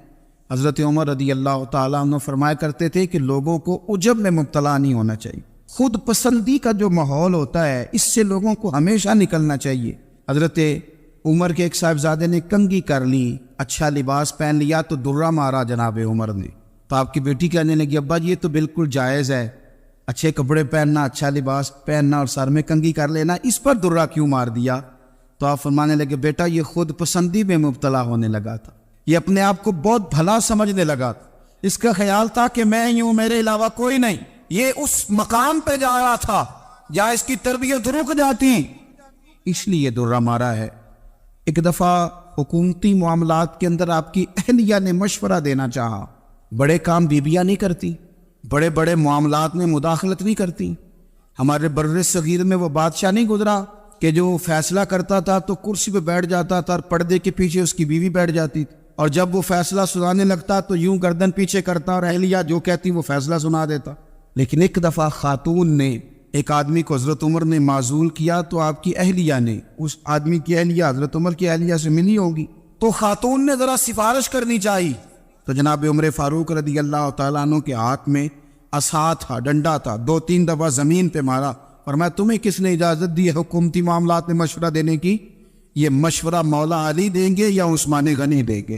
حضرت عمر رضی اللہ تعالیٰ عنہ فرمایا کرتے تھے کہ لوگوں کو عجب میں مبتلا نہیں ہونا چاہیے، خود پسندی کا جو ماحول ہوتا ہے اس سے لوگوں کو ہمیشہ نکلنا چاہیے۔ حضرت عمر کے ایک صاحبزادے نے کنگھی کر لی، اچھا لباس پہن لیا تو درہ مارا جناب عمر نے، تو آپ کی بیٹی کہنے لگی ابا یہ تو بالکل جائز ہے، اچھے کپڑے پہننا، اچھا لباس پہننا اور سر میں کنگھی کر لینا، اس پر درہ کیوں مار دیا؟ تو آپ فرمانے لگے بیٹا یہ خود پسندی میں مبتلا ہونے لگا تھا، یہ اپنے آپ کو بہت بھلا سمجھنے لگا تھا، اس کا خیال تھا کہ میں ہی ہوں، میرے علاوہ کوئی نہیں، یہ اس مقام پہ جا رہا تھا جہاں اس کی تربیت رک جاتی، اس لیے درہ مارا ہے۔ ایک دفعہ حکومتی معاملات کے اندر آپ کی اہلیہ نے مشورہ دینا چاہا، بڑے کام بیویاں نہیں کرتی، بڑے بڑے معاملات میں مداخلت نہیں کرتی۔ ہمارے بر صغیر میں وہ بادشاہ نہیں گزرا کہ جو فیصلہ کرتا تھا تو کرسی پہ بیٹھ جاتا تھا اور پردے کے پیچھے اس کی بیوی بیٹھ جاتی تھی، اور جب وہ فیصلہ سنانے لگتا تو یوں گردن پیچھے کرتا اور اہلیہ جو کہتی وہ فیصلہ سنا دیتا۔ لیکن ایک دفعہ خاتون نے ایک آدمی کو حضرت عمر نے معزول کیا تو آپ کی اہلیہ نے اس آدمی کی اہلیہ حضرت عمر کی اہلیہ سے ملی ہوگی، تو خاتون نے ذرا سفارش کرنی چاہیے، تو جناب عمر فاروق رضی اللہ تعالیٰ عنہ کے ہاتھ میں عصا تھا، ڈنڈا تھا، 2-3 دفعہ زمین پہ مارا، فرمایا تمہیں کس نے اجازت دی ہے حکومتی معاملات میں مشورہ دینے کی؟ یہ مشورہ مولا علی دیں گے یا عثمان غنی دیں گے؟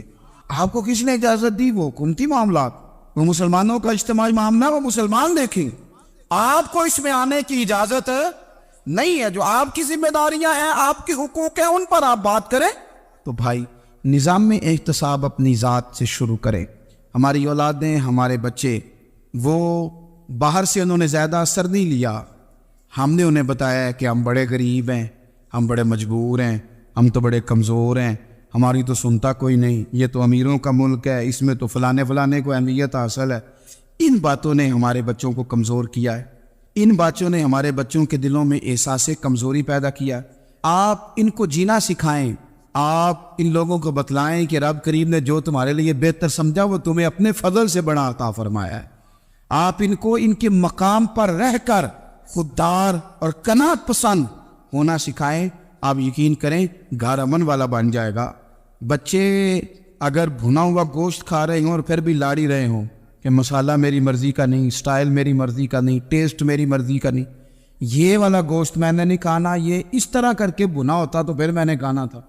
آپ کو کس نے اجازت دی؟ وہ حکومتی معاملات، وہ مسلمانوں کا اجتماعی معاملہ، وہ مسلمان دیکھیں، آپ کو اس میں آنے کی اجازت نہیں ہے۔ جو آپ کی ذمہ داریاں ہیں، آپ کے حقوق ہیں، ان پر آپ بات کریں۔ تو بھائی نظام میں احتساب اپنی ذات سے شروع کریں۔ ہماری اولادیں، ہمارے بچے، وہ باہر سے انہوں نے زیادہ اثر نہیں لیا، ہم نے انہیں بتایا ہے کہ ہم بڑے غریب ہیں، ہم بڑے مجبور ہیں، ہم تو بڑے کمزور ہیں، ہماری تو سنتا کوئی نہیں، یہ تو امیروں کا ملک ہے، اس میں تو فلانے کو اہمیت حاصل ہے۔ ان باتوں نے ہمارے بچوں کو کمزور کیا ہے، ان باتوں نے ہمارے بچوں کے دلوں میں احساس کمزوری پیدا کیا ہے۔ آپ ان کو جینا سکھائیں، آپ ان لوگوں کو بتلائیں کہ رب کریم نے جو تمہارے لیے بہتر سمجھا وہ تمہیں اپنے فضل سے بڑا عطا فرمایا ہے۔ آپ ان کو ان کے مقام پر رہ کر خوددار اور قناعت پسند ہونا سکھائیں، آپ یقین کریں گھر امن والا بن جائے گا۔ بچے اگر بھنا ہوا گوشت کھا رہے ہوں اور پھر بھی لاڑی رہے ہوں کہ مسالہ میری مرضی کا نہیں، سٹائل میری مرضی کا نہیں، ٹیسٹ میری مرضی کا نہیں، یہ والا گوشت میں نے نہیں کھانا، یہ اس طرح کر کے بھنا ہوتا تو پھر میں نے کھانا تھا،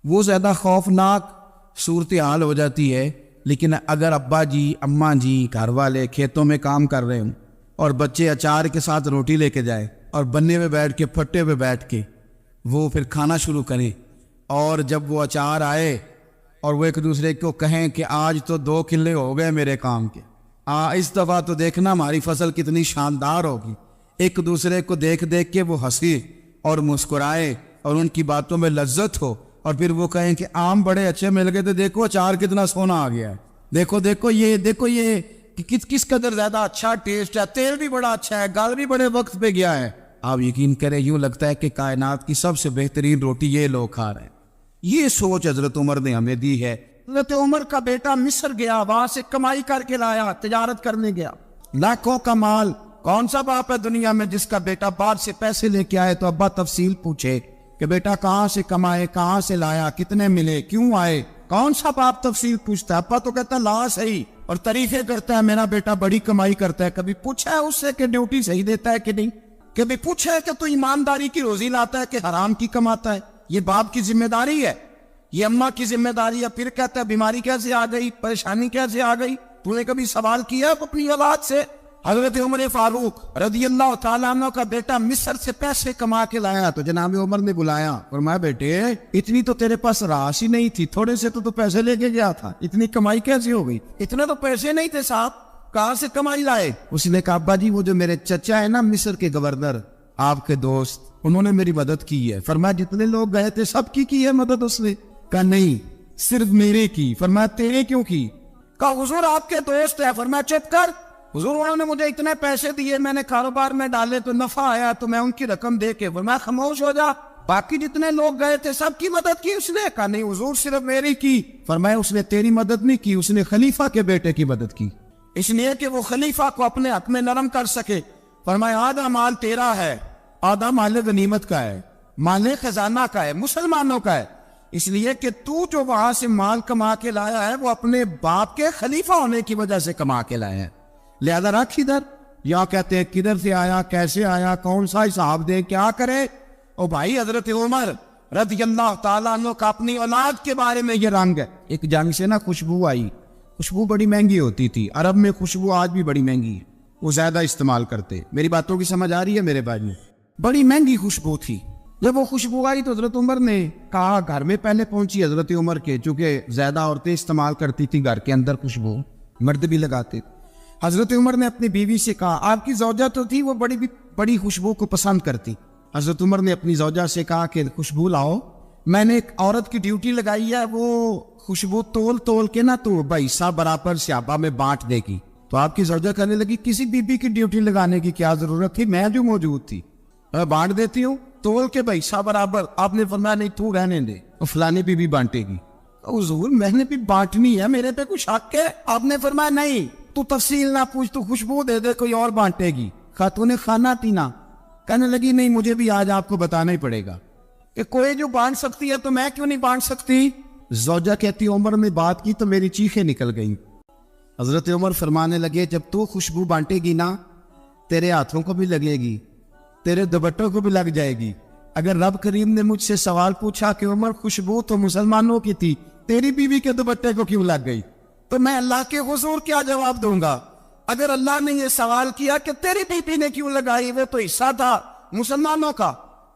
وہ زیادہ خوفناک صورتحال ہو جاتی ہے۔ لیکن اگر ابا جی، اماں جی، گھر والے کھیتوں میں کام کر رہے ہوں اور بچے اچار کے ساتھ روٹی لے کے جائے اور بننے پہ بیٹھ کے، پھٹے پہ بیٹھ کے وہ پھر کھانا شروع کریں، اور جب وہ اچار آئے اور وہ ایک دوسرے کو کہیں کہ آج تو 2 کلے ہو گئے میرے کام کے، اس دفعہ تو دیکھنا ہماری فصل کتنی شاندار ہوگی، ایک دوسرے کو دیکھ دیکھ کے وہ ہنسی اور مسکرائے اور ان کی باتوں میں لذت ہو، اور پھر وہ کہیں کہ آم بڑے اچھے مل گئے تھے، دیکھو اچار کتنا سونا آ گیا ہے، دیکھو یہ کہ کس قدر زیادہ اچھا ٹیسٹ ہے، تیل بھی بڑا اچھا ہے، گل بھی بڑے وقت پہ گیا ہے۔ آپ یقین کریں یوں لگتا ہے کہ کائنات کی سب سے بہترین روٹی یہ لوگ کھا رہے ہیں۔ یہ سوچ حضرت عمر نے ہمیں دی ہے۔ حضرت عمر کا بیٹا مصر گیا، وہاں سے کمائی کر کے لایا، تجارت کرنے گیا، لاکھوں کا مال۔ کون سا باپ ہے دنیا میں جس کا بیٹا باہر سے پیسے لے کے آئے تو ابا تفصیل پوچھے کہ بیٹا کہاں سے کمائے، کہاں سے لایا، کتنے ملے، کیوں آئے؟ کون سا باپ تفصیل پوچھتا ہے؟ ابا تو کہتا ہے لا صحیح، اور تعریفیں کرتا ہے میرا بیٹا بڑی کمائی کرتا ہے۔ کبھی پوچھا ہے اس سے کہ ڈیوٹی صحیح دیتا ہے کہ نہیں؟ کبھی پوچھا ہے کہ تو ایمانداری کی روزی لاتا ہے کہ حرام کی کماتا ہے؟ یہ باپ کی ذمہ داری ہے، یہ اماں کی ذمہ داری ہے۔ پھر کہتا ہے بیماری کیسے آ گئی، پریشانی کیسے آ گئی؟ تو نے کبھی سوال کیا اپنی اولاد سے؟ حضرت عمر فاروق رضی اللہ تعالیٰ عنہ کا بیٹا مصر سے پیسے کما کے لایا تو جناب عمر نے بلایا، فرمایا بیٹے اتنی تو تیرے پاس راش ہی نہیں تھی، تھوڑے سے تو پیسے لے کے گیا تھا، اتنی کمائی کیسے ہو گئی؟ اتنے تو پیسے نہیں تھے صاحب، کہاں سے کمائی لائے؟ اس نے کہا ابا جی وہ جو میرے چچا ہے نا مصر کے گورنر، آپ کے دوست، انہوں نے میری مدد کی ہے۔ فرمایا جتنے لوگ گئے تھے سب کی ہے مدد اس نے؟ کہا نہیں صرف میرے کی۔ فرمایا تیرے کیوں کی؟ کہا حضور آپ کے دوست ہے۔ فرمایا چپ کر، حضور انہوں نے مجھے اتنے پیسے دیے، میں نے کاروبار میں ڈالے تو نفع آیا تو میں ان کی رقم دے کے۔ فرمایا خاموش ہو جا، باقی جتنے لوگ گئے تھے سب کی مدد کی اس نے؟ کہا نہیں حضور صرف میری کی۔ فرمایا اس نے تیری مدد نہیں کی، اس نے خلیفہ کے بیٹے کی مدد کی، اس لیے کہ وہ خلیفہ کو اپنے حق میں نرم کر سکے۔ فرمایا آدھا مال تیرا ہے، آدھا مال غنیمت کا ہے، مال خزانہ کا ہے، مسلمانوں کا ہے، اس لیے کہ تو جو وہاں سے مال کما کے لایا ہے وہ اپنے باپ کے خلیفہ ہونے کی وجہ سے کما کے لایا ہے، لہذا رکھ ادھر۔ یا کہتے ہیں کدھر سے آیا، کیسے آیا، کون سا حساب دے، کیا کرے؟ او بھائی حضرت عمر رضی اللہ تعالیٰ عنہ کا اپنی اولاد کے بارے میں یہ رنگ ہے۔ ایک جنگ سے نا خوشبو آئی، خوشبو بڑی مہنگی ہوتی تھی، عرب میں خوشبو آج بھی بڑی مہنگی ہے، وہ زیادہ استعمال کرتے۔ میری باتوں کی سمجھ آ رہی ہے میرے بھائی؟ بڑی مہنگی خوشبو تھی۔ جب وہ خوشبو آئی تو حضرت عمر نے کہا، گھر میں پہلے پہنچی حضرت عمر کے، چونکہ زیادہ عورتیں استعمال کرتی تھی گھر کے اندر خوشبو، مرد بھی لگاتے تھے۔ حضرت عمر نے اپنی بیوی سے کہا، آپ کی زوجہ تو تھی وہ بڑی خوشبو کو پسند کرتی۔ حضرت عمر نے اپنی زوجہ سے کہا کہ خوشبو لاؤ، میں نے ایک عورت کی ڈیوٹی لگائی ہے، وہ خوشبو تول کے نا تو بھائیسا برابر صحابہ میں بانٹ دے گی۔ تو آپ کی زوجہ کہنے لگی کسی بی بی کی ڈیوٹی لگانے کی کیا ضرورت تھی، میں جو موجود تھی میں بانٹ دیتی ہوں تول کے بھائیسا برابر۔ آپ نے فرمایا نہیں تو رہنے دے، وہ فلانی بی بی بانٹے گی۔ حضور میں نے بھی بانٹنی ہے، میرے پہ کچھ حق ہے؟ آپ نے فرمایا نہیں تو تفصیل نہ پوچھ، تو خوشبو دے دے، کوئی اور بانٹے گی۔ خاتون خانہ تھی نا، کہنے لگی نہیں مجھے بھی آج آپ کو بتانا ہی پڑے گا کہ کوئی جو بانٹ سکتی ہے تو میں کیوں نہیں بانٹ سکتی؟ زوجہ کہتی عمر نے بات کی تو میری چیخیں نکل گئیں. حضرت عمر فرمانے لگے جب تو خوشبو بانٹے گی نا تیرے ہاتھوں کو بھی لگے گی, تیرے دوپٹوں کو بھی لگ جائے گی. اگر رب کریم نے مجھ سے سوال پوچھا کہ عمر خوشبو تو مسلمانوں کی تھی, تیری بیوی کے دوپٹے کو کیوں لگ گئی, تو میں اللہ کے حضور کیا جواب دوں گا؟ اگر اللہ نے یہ سوال کیا کہ تیری بیوی نے کیوں لگائی, وہ تو حصہ تھا مسلمانوں کا,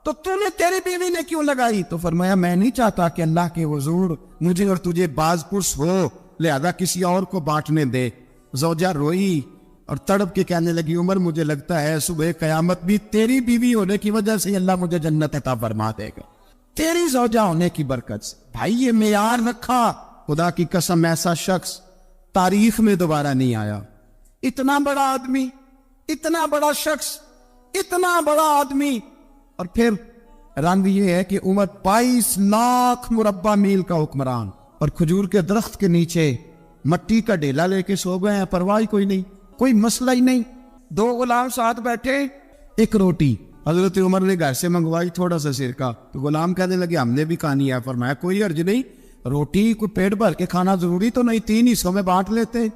تو تو نے تیری بیوی نے کیوں لگائی؟ تو فرمایا میں نہیں چاہتا کہ اللہ کے حضور مجھے اور تجھے باز پرس ہو, لہذا کسی اور کو بانٹنے دے. زوجہ روئی اور تڑپ کے کہنے لگی عمر مجھے لگتا ہے صبح قیامت بھی تیری بیوی ہونے کی وجہ سے اللہ مجھے جنت عطا فرما دے گا, تیری زوجہ ہونے کی برکت سے. بھائی یہ معیار رکھا, خدا کی قسم ایسا شخص تاریخ میں دوبارہ نہیں آیا. اتنا بڑا آدمی, اتنا بڑا شخص, اتنا بڑا آدمی, اور پھر رنگ یہ ہے کہ عمر 22 لاکھ مربع میل کا حکمران, اور کھجور کے درخت کے نیچے مٹی کا ڈیلا لے کے سو گئے ہیں, پرواہ کوئی نہیں, کوئی مسئلہ ہی نہیں. 2 غلام ساتھ بیٹھے, ایک روٹی حضرت عمر نے گھر سے منگوائی, تھوڑا سا سرکہ, تو غلام کہنے لگے ہم نے بھی کھانی ہے. فرمایا کوئی حرج نہیں, روٹی کو پیٹ بھر کے کھانا ضروری تو نہیں, 3 حصوں میں بانٹ لیتے.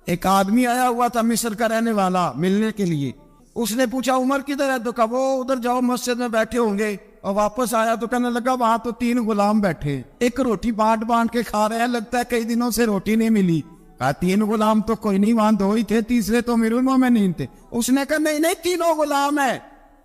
ایک آدمی آیا ہوا تھا مصر کا رہنے والا ملنے کے لیے, اس نے پوچھا عمر کدھر ہے, تو کہا وہ ادھر جاؤ مسجد میں بیٹھے ہوں گے, اور واپس آیا تو کہنے لگا وہاں تو 3 غلام بیٹھے, ایک روٹی بانٹ بانٹ کے کھا رہے ہیں, لگتا ہے کئی دنوں سے روٹی نہیں ملی. کہا 3 غلام تو کوئی نہیں, وہاں 2 ہی تھے, تیسرے تو امیر المومنین تھے. اس نے کہا نہیں 3 غلام ہیں,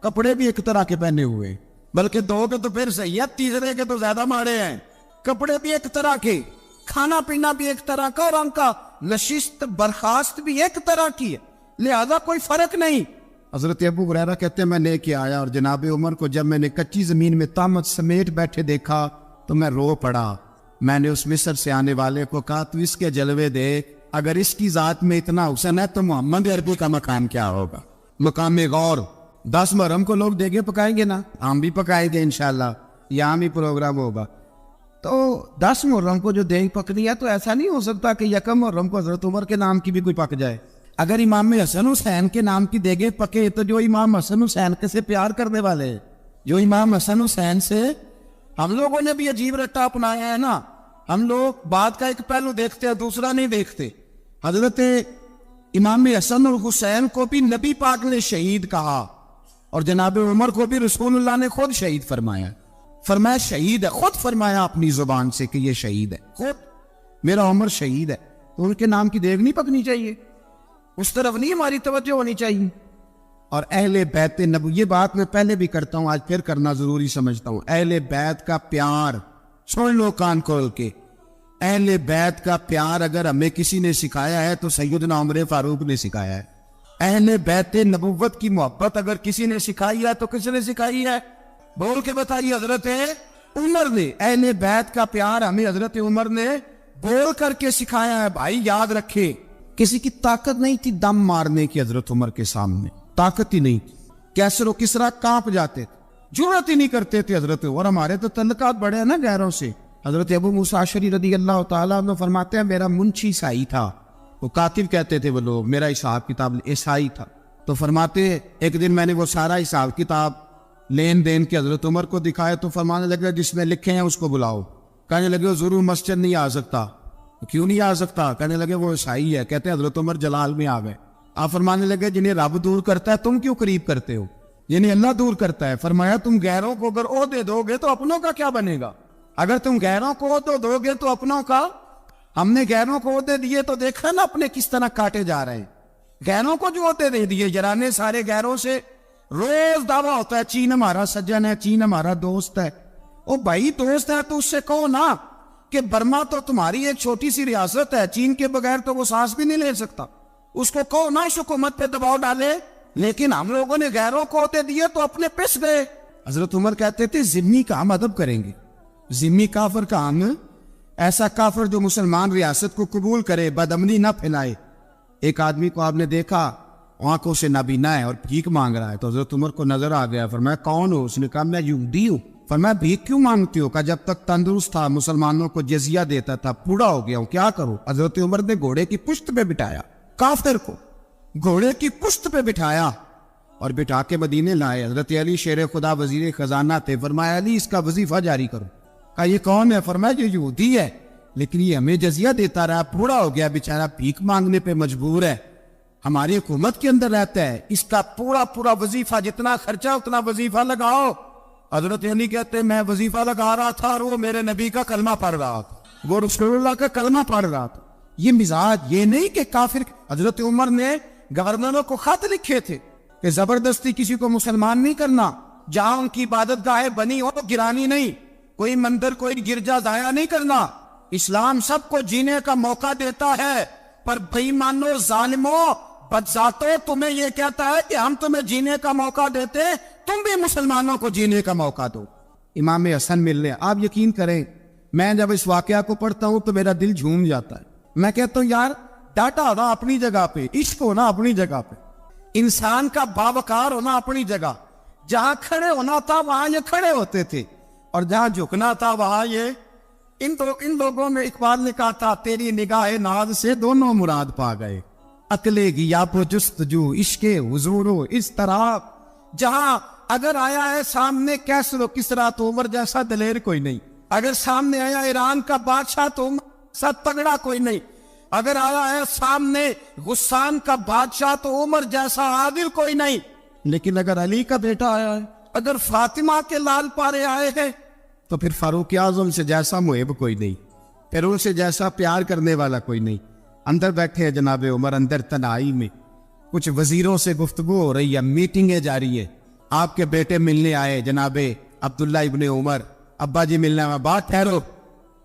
کپڑے بھی ایک طرح کے پہنے ہوئے, بلکہ 2 کے تو پھر صحیح ہے, تیسرے کے تو زیادہ ماڑے ہیں. کپڑے بھی ایک طرح کے, کھانا پینا بھی ایک طرح کا, اور ان کا نشست برخاست بھی ایک طرح کی ہے, لہذا کوئی فرق نہیں. حضرت ابو ہریرہ کہتے ہیں میں لے کے آیا, اور جناب عمر کو جب میں نے کچی زمین میں تامت سمیٹ بیٹھے دیکھا تو میں رو پڑا. میں نے اس مصر سے آنے والے کو کہا تو اس کے جلوے دیکھ, اگر اس کی ذات میں اتنا حسن ہے تو محمد عربی کا مقام کیا ہوگا, مقام غور. 10 محرم کو لوگ دیگے پکائیں گے نا, ہم بھی پکائیں گے انشاءاللہ, یہاں بھی پروگرام ہوگا. تو 10 محرم کو جو دیگ پکنی ہے تو ایسا نہیں ہو سکتا کہ 1 محرم کو حضرت عمر کے نام کی بھی کوئی پک جائے. اگر امام حسن حسین کے نام کی دیگیں پکے تو جو امام حسن حسین کے سے پیار کرنے والے ہیں, جو امام حسن حسین سے ہم لوگوں نے بھی عجیب رٹا اپنایا ہے نا, ہم لوگ بات کا ایک پہلو دیکھتے ہیں دوسرا نہیں دیکھتے. حضرت امام حسن اور حسین کو بھی نبی پاک نے شہید کہا, اور جناب عمر کو بھی رسول اللہ نے خود شہید فرمایا. فرمایا شہید ہے, خود فرمایا اپنی زبان سے کہ یہ شہید ہے, خود میرا عمر شہید ہے. تو ان کے نام کی دیگ نہیں پکنی چاہیے, اس طرف نہیں ہماری توجہ ہونی چاہیے. اور اہل بیت نبوی, یہ بات میں پہلے بھی کرتا ہوں, آج پھر کرنا ضروری سمجھتا ہوں. اہل بیت کا پیار سن لو کان کھول کے, اہل بیت کا پیار اگر ہمیں کسی نے سکھایا ہے تو سیدنا عمر فاروق نے سکھایا ہے. اہل بیت نبوت کی محبت اگر کسی نے سکھائی ہے تو کس نے سکھائی ہے؟ بول کے بتائیے. حضرت عمر نے. اہل بیت کا پیار ہمیں حضرت عمر نے بول کر کے سکھایا ہے. بھائی یاد رکھے, کسی کی طاقت نہیں تھی دم مارنے کی حضرت عمر کے سامنے, طاقت ہی نہیں تھی. کیسر و کسرا کانپ جاتے تھے, جرأت ہی نہیں کرتے تھے حضرت. اور ہمارے تو تعلقات بڑے ہیں نا غیروں سے. حضرت ابو موسیٰ اشعری رضی اللہ تعالیٰ عنہ فرماتے ہیں میرا منشی عیسائی تھا, وہ کاتب کہتے تھے وہ لوگ, میرا حساب کتاب عیسائی تھا. تو فرماتے ایک دن میں نے وہ سارا حساب کتاب لین دین کے حضرت عمر کو دکھائے تو فرمانے لگے جس میں لکھے ہیں اس کو بلاؤ. کہنے لگے وہ ضرور مسجد نہیں آ سکتا. کیوں نہیں آ سکتا؟ کہنے لگے وہ عیسائی ہے. کہتے ہیں حضرت عمر جلال میں آ گئے. آپ فرمانے لگے جنہیں رب دور کرتا ہے تم کیوں قریب کرتے ہو, جنہیں اللہ دور کرتا ہے. فرمایا تم غیروں کو اگر عہدے دو گے تو اپنوں کا کیا بنے گا؟ اگر تم غیروں کو عہدے دو گے تو اپنوں کا. ہم نے غیروں کو عہدے دیے تو دیکھا نا اپنے کس طرح کاٹے جا رہے ہیں. غیروں کو جو عہدے دے دیے, جرانے سارے غیروں سے روز دعویٰ ہوتا ہے چین ہمارا سجن ہے, چین ہمارا دوست ہے. او بھائی دوست ہے تو اس سے کہو نا کہ برما تو تمہاری ایک چھوٹی سی ریاست ہے, چین کے بغیر تو وہ سانس بھی نہیں لے سکتا. اس کو کہو نا اس حکومت پہ دباؤ ڈالے. لیکن ہم لوگوں نے غیروں کو ہوتے دیے تو اپنے پس گئے. حضرت عمر کہتے تھے ذمی کا ہم ادب کریں گے, ذمی کافر کا ہم, ایسا کافر جو مسلمان ریاست کو قبول کرے, بدامنی نہ پھیلائے. ایک آدمی کو آپ نے دیکھا آنکھوں سے نابینا ہے اور بھیک مانگ رہا ہے, تو حضرت عمر کو نظر آ گیا. فرمایا کون ہو؟ اس نے کہا میں یہودی ہوں. فرمایا بھیک کیوں مانگتی ہو؟ کہا جب تک تندرست تھا مسلمانوں کو جزیہ دیتا تھا, بوڑھا ہو گیا ہوں کیا کروں. حضرت عمر نے گھوڑے کی پشت پہ بٹھایا, کافر کو گھوڑے کی پشت پہ بٹھایا اور بٹھا کے مدینے لائے. حضرت علی شیر خدا وزیر خزانہ تھے. فرمایا علی اس کا وظیفہ جاری کرو. کہا یہ کون ہے؟ فرمایا یہ یہودی ہے لیکن یہ ہمیں جزیہ دیتا رہا, بوڑھا ہو گیا بیچارہ, بھیک مانگنے پہ مجبور ہے, ہماری حکومت کے اندر رہتا ہے, اس کا پورا وظیفہ جتنا خرچہ اتنا وظیفہ لگاؤ. حضرت علی کہتے ہیں میں وظیفہ لگا رہا تھا اور وہ میرے نبی کا کلمہ پڑھ رہا تھا, وہ رسول اللہ کا کلمہ پڑھ رہا تھا. یہ مزاج, یہ نہیں کہ کافر. حضرت عمر نے گورنروں کو خط لکھے تھے کہ زبردستی کسی کو مسلمان نہیں کرنا, جہاں ان کی عبادت گاہیں بنی ہو گرانی نہیں, کوئی مندر کوئی گرجا ضائع نہیں کرنا. اسلام سب کو جینے کا موقع دیتا ہے, پر بے ایمانو ظالمو بدذاتو تمہیں یہ کہتا ہے کہ ہم تمہیں جینے کا موقع دیتے, تم بھی مسلمانوں کو جینے کا موقع دو. امام حسن ملنے, آپ یقین کریں میں جب اس واقعہ کو پڑھتا ہوں تو میرا دل جھوم جاتا ہے. میں کہتا ہوں یار ڈاٹا ہونا اپنی جگہ پہ, عشق ہونا اپنی جگہ پہ, انسان کا باوقار ہونا اپنی جگہ. جہاں کھڑے ہونا تھا وہاں یہ کھڑے ہوتے تھے, اور جہاں جھکنا تھا وہاں یہ. ان لوگوں میں اقبال نے کہا تھا تیری نگاہ ناز سے دونوں مراد پا گئے, عقلِ غیاب و جستجو عشق حضور و اس طرح. جہاں اگر آیا ہے سامنے کیسر و کسرا تو عمر جیسا دلیر کوئی نہیں, اگر سامنے آیا ایران کا بادشاہ تو عمر جیسا تگڑا کوئی نہیں, اگر آیا ہے سامنے غسان کا بادشاہ تو عمر جیسا عادل کوئی نہیں. لیکن اگر علی کا بیٹا آیا ہے, اگر فاطمہ کے لال پارے آئے ہیں, تو پھر فاروق اعظم سے جیسا محب کوئی نہیں, پھر ان سے جیسا پیار کرنے والا کوئی نہیں. اندر بیٹھے ہیں جناب عمر, اندر تنہائی میں کچھ وزیروں سے گفتگو ہو رہی ہے, میٹنگیں جاری ہے. آپ کے بیٹے ملنے آئے جناب عبداللہ ابن عمر, ابا جی ملنے آئے. بات ٹھہرو,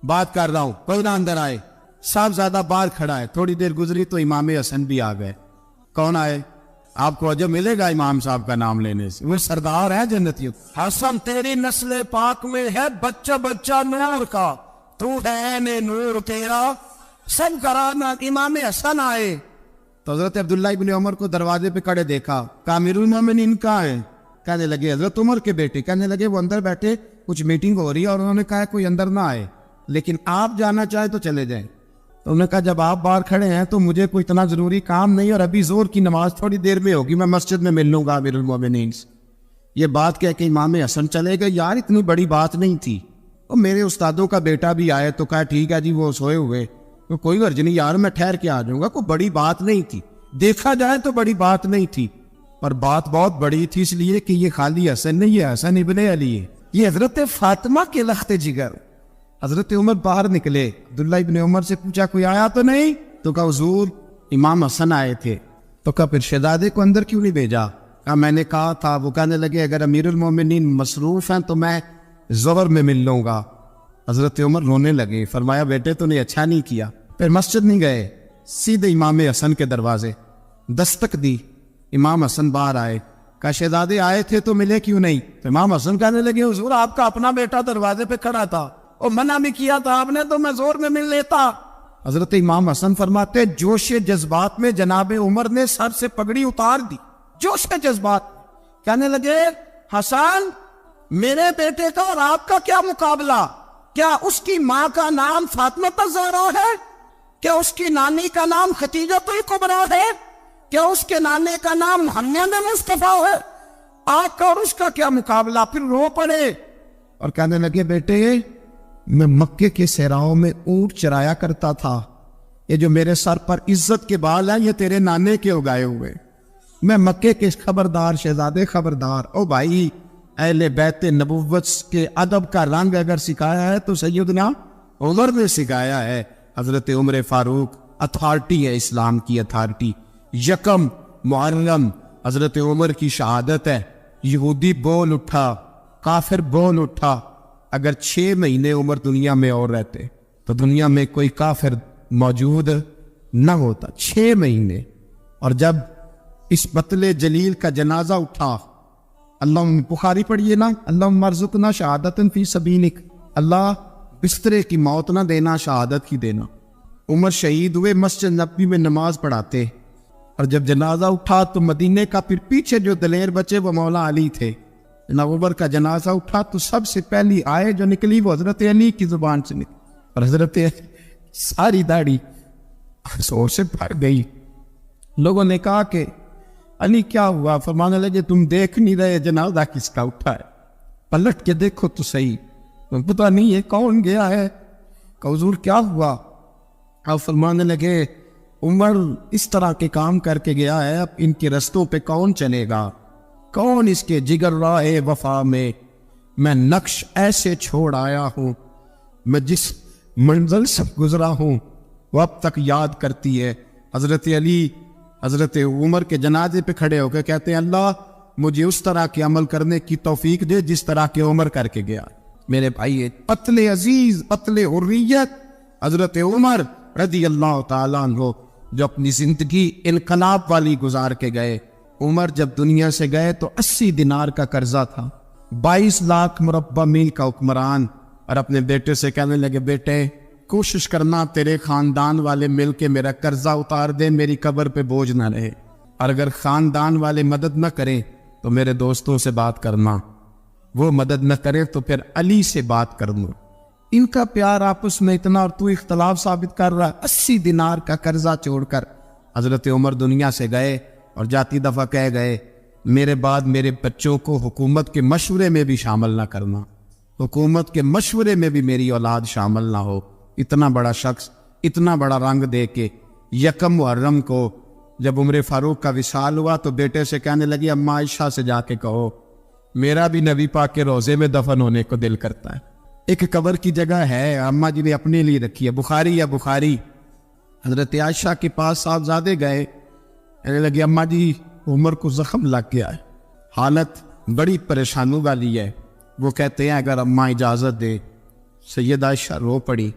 بات کر رہا ہوں, کوئی نہ اندر آئے. صاحبزادہ باہر کھڑا ہے. تھوڑی دیر گزری تو امام حسن بھی آ گئے. کون آئے؟ آپ کو عجب ملے گا امام صاحب کا نام لینے سے, وہ سردار ہے جنتیوں. حسن تیری نسل پاک میں ہے بچہ بچہ نور کا, تو ہے نور تیرا سب کرانا. امام حسن آئے تو حضرت عبداللہ ابن عمر کو دروازے پہ کھڑے دیکھا. کامر المومنین کہاں ہیں؟ کہنے لگے حضرت عمر کے بیٹے. کہنے لگے وہ اندر بیٹھے, کچھ میٹنگ ہو رہی ہے, اور انہوں نے کہا کوئی اندر نہ آئے, لیکن آپ جانا چاہے تو چلے جائیں. تو انہوں نے کہا جب آپ باہر کھڑے ہیں تو مجھے کوئی اتنا ضروری کام نہیں, اور ابھی زور کی نماز تھوڑی دیر میں ہوگی, میں مسجد میں مل لوں گا امیر المومنین سے. یہ بات کہہ کے امام حسن چلے گئے. یار اتنی بڑی بات نہیں تھی, اور میرے استادوں کا بیٹا بھی آئے تو کہا ٹھیک ہے جی وہ سوئے ہوئے, تو کوئی غرض نہیں یار, میں ٹھہر کے آ جاؤں گا, کوئی بڑی بات نہیں تھی. دیکھا جائے تو بڑی بات نہیں تھی, پر بات بہت بڑی تھی, اس لیے کہ یہ خالی حسن نہیں, یہ حسن ابن علی ہے, یہ حضرت فاطمہ کے لخت جگر. حضرت عمر باہر نکلے, عبداللہ ابن عمر سے پوچھا کوئی آیا تو نہیں؟ تو کہا حضور امام حسن آئے تھے. تو کہا پھر شہزادے کو اندر کیوں نہیں بھیجا؟ کہا میں نے کہا تھا. وہ کہنے لگے اگر امیر المومنین مصروف ہیں تو میں ظہر میں مل لوں گا. حضرت عمر رونے لگے. فرمایا بیٹے تو نے اچھا نہیں کیا. پھر مسجد نہیں گئے, سیدھے امام حسن کے دروازے دستک دی. امام حسن باہر آئے. کہا شہزادے آئے تھے تو ملے کیوں نہیں؟ تو امام حسن کہنے لگے حضور آپ کا اپنا بیٹا دروازے پہ کھڑا تھا, اور منع بھی کیا تھا آپ نے, تو میں زور میں مل لیتا. حضرت امام حسن فرماتے جوش جذبات میں جناب عمر نے سر سے پگڑی اتار دی. جوش جذبات کہنے لگے حسن میرے بیٹے کا اور آپ کا کیا مقابلہ؟ کیا اس کی ماں کا نام فاطمہ الزہرا ہے؟ کیا اس کی نانی کا نام خدیجہ الکبریٰ ہے؟ کیا اس کے نانے کا نام محمد مصطفیٰ ہے؟ آپ کا اور اس کا کیا مقابلہ؟ پھر رو پڑے اور کہنے لگے بیٹے میں مکے کے صحراؤں میں اونٹ چرایا کرتا تھا, یہ جو میرے سر پر عزت کے بال ہیں یہ تیرے نانے کے اگائے ہوئے. میں مکے کے خبردار شہزادے خبردار. او بھائی اہل بیت نبوت کے ادب کا رنگ اگر سکھایا ہے تو سیدنا عمر نے سکھایا ہے. حضرت عمر فاروق اتھارٹی ہے, اسلام کی اتھارٹی. یکم محرم حضرت عمر کی شہادت ہے. یہودی بول اٹھا, کافر بول اٹھا. اگر 6 مہینے عمر دنیا میں اور رہتے تو دنیا میں کوئی کافر موجود نہ ہوتا. 6 مہینے. اور جب اس بطل جلیل کا جنازہ اٹھا, اللہ بخاری پڑھیے نا, اللہم ارزقنا شہادت فی سبیلک, اللہ بسترے کی موت نہ دینا, شہادت کی دینا. عمر شہید ہوئے, مسجد نبوی میں نماز پڑھاتے, اور جب جنازہ اٹھا تو مدینے کا پھر پیچھے جو دلیر بچے وہ مولا علی تھے. جناب عمر کا جنازہ اٹھا تو سب سے پہلی آئے جو نکلی وہ حضرت علی کی زبان سے نکلی, اور حضرت ساری داڑھی سور سے بھر گئی. لوگوں نے کہا کہ علی کیا ہوا؟ فرمانے لگے تم دیکھ نہیں رہے جنازہ کس کا اٹھا ہے؟ پلٹ کے دیکھو تو صحیح، تم پتہ نہیں یہ کون گیا ہے؟ کہ حضور کیا ہوا؟ آپ فرمانے لگے عمر اس طرح کے کام کر کے گیا ہے، اب ان کے رستوں پہ کون چلے گا؟ کون اس کے جگر راہ وفا میں نقش ایسے چھوڑ آیا ہوں، میں جس منزل سے گزرا ہوں وہ اب تک یاد کرتی ہے۔ حضرت علی حضرت عمر کے جنازے پہ کھڑے ہو کے کہتے ہیں اللہ مجھے اس طرح کے عمل کرنے کی توفیق دے جس طرح کے عمر کر کے گیا۔ میرے بھائی قتل عزیز، قتل حریت، حضرت عمر رضی اللہ تعالیٰ عنہ جو اپنی زندگی انقلاب والی گزار کے گئے۔ عمر جب دنیا سے گئے تو 80 دینار کا قرضہ تھا، 22 لاکھ مربع میل کا حکمران، اور اپنے بیٹے سے کہنے لگے بیٹے کوشش کرنا تیرے خاندان والے مل کے میرا قرضہ اتار دے، میری قبر پہ بوجھ نہ رہے، اور اگر خاندان والے مدد نہ کریں تو میرے دوستوں سے بات کرنا، وہ مدد نہ کریں تو پھر علی سے بات کر لوں۔ ان کا پیار آپس میں اتنا، اور تو اختلاف ثابت کر رہا ہے۔ 80 دینار کا قرضہ چھوڑ کر حضرت عمر دنیا سے گئے، اور جاتی دفعہ کہہ گئے میرے بعد میرے بچوں کو حکومت کے مشورے میں بھی شامل نہ کرنا، حکومت کے مشورے میں بھی میری اولاد شامل نہ ہو۔ اتنا بڑا شخص اتنا بڑا رنگ دے کے یکم محرم کو جب عمر فاروق کا وصال ہوا تو بیٹے سے کہنے لگی اماں عائشہ سے جا کے کہو میرا بھی نبی پاک کے روزے میں دفن ہونے کو دل کرتا ہے۔ ایک قبر کی جگہ ہے اماں جی نے اپنے لیے رکھی ہے، بخاری یا بخاری۔ حضرت عائشہ کے پاس صاحبزادے گئے، کہنے لگے اماں جی عمر کو زخم لگ گیا ہے، حالت بڑی پریشانی والی ہے۔ وہ کہتے ہیں اگر اماں اجازت دے۔ سید عائشہ رو پڑی،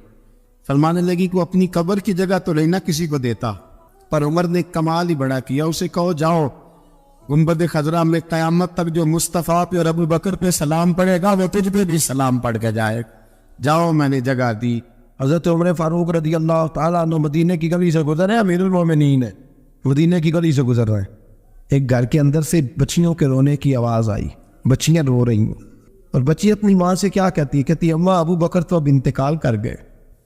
فرمانے لگی کہ وہ اپنی قبر کی جگہ تو نہیں نہ کسی کو دیتا، پر عمر نے کمال ہی بڑا کیا، اسے کہو جاؤ گنبد خضرا میں قیامت تک جو مصطفیٰ پہ اور ابو بکر پہ سلام پڑے گا وہ تجھ پہ بھی سلام پڑھ کے جائے، جاؤ میں نے جگہ دی۔ حضرت عمر فاروق رضی اللہ تعالیٰ عنہ مدینے کی گلی سے گزر رہے ہیں، امیر المومنین ہے، مدینے کی گلی سے گزر رہے ہیں، ایک گھر کے اندر سے بچیوں کے رونے کی آواز آئی، بچیاں رو رہی ہیں، اور بچی اپنی ماں سے کیا کہتی ہے؟ کہتی اماں ابو بکر تو اب انتقال کر گئے،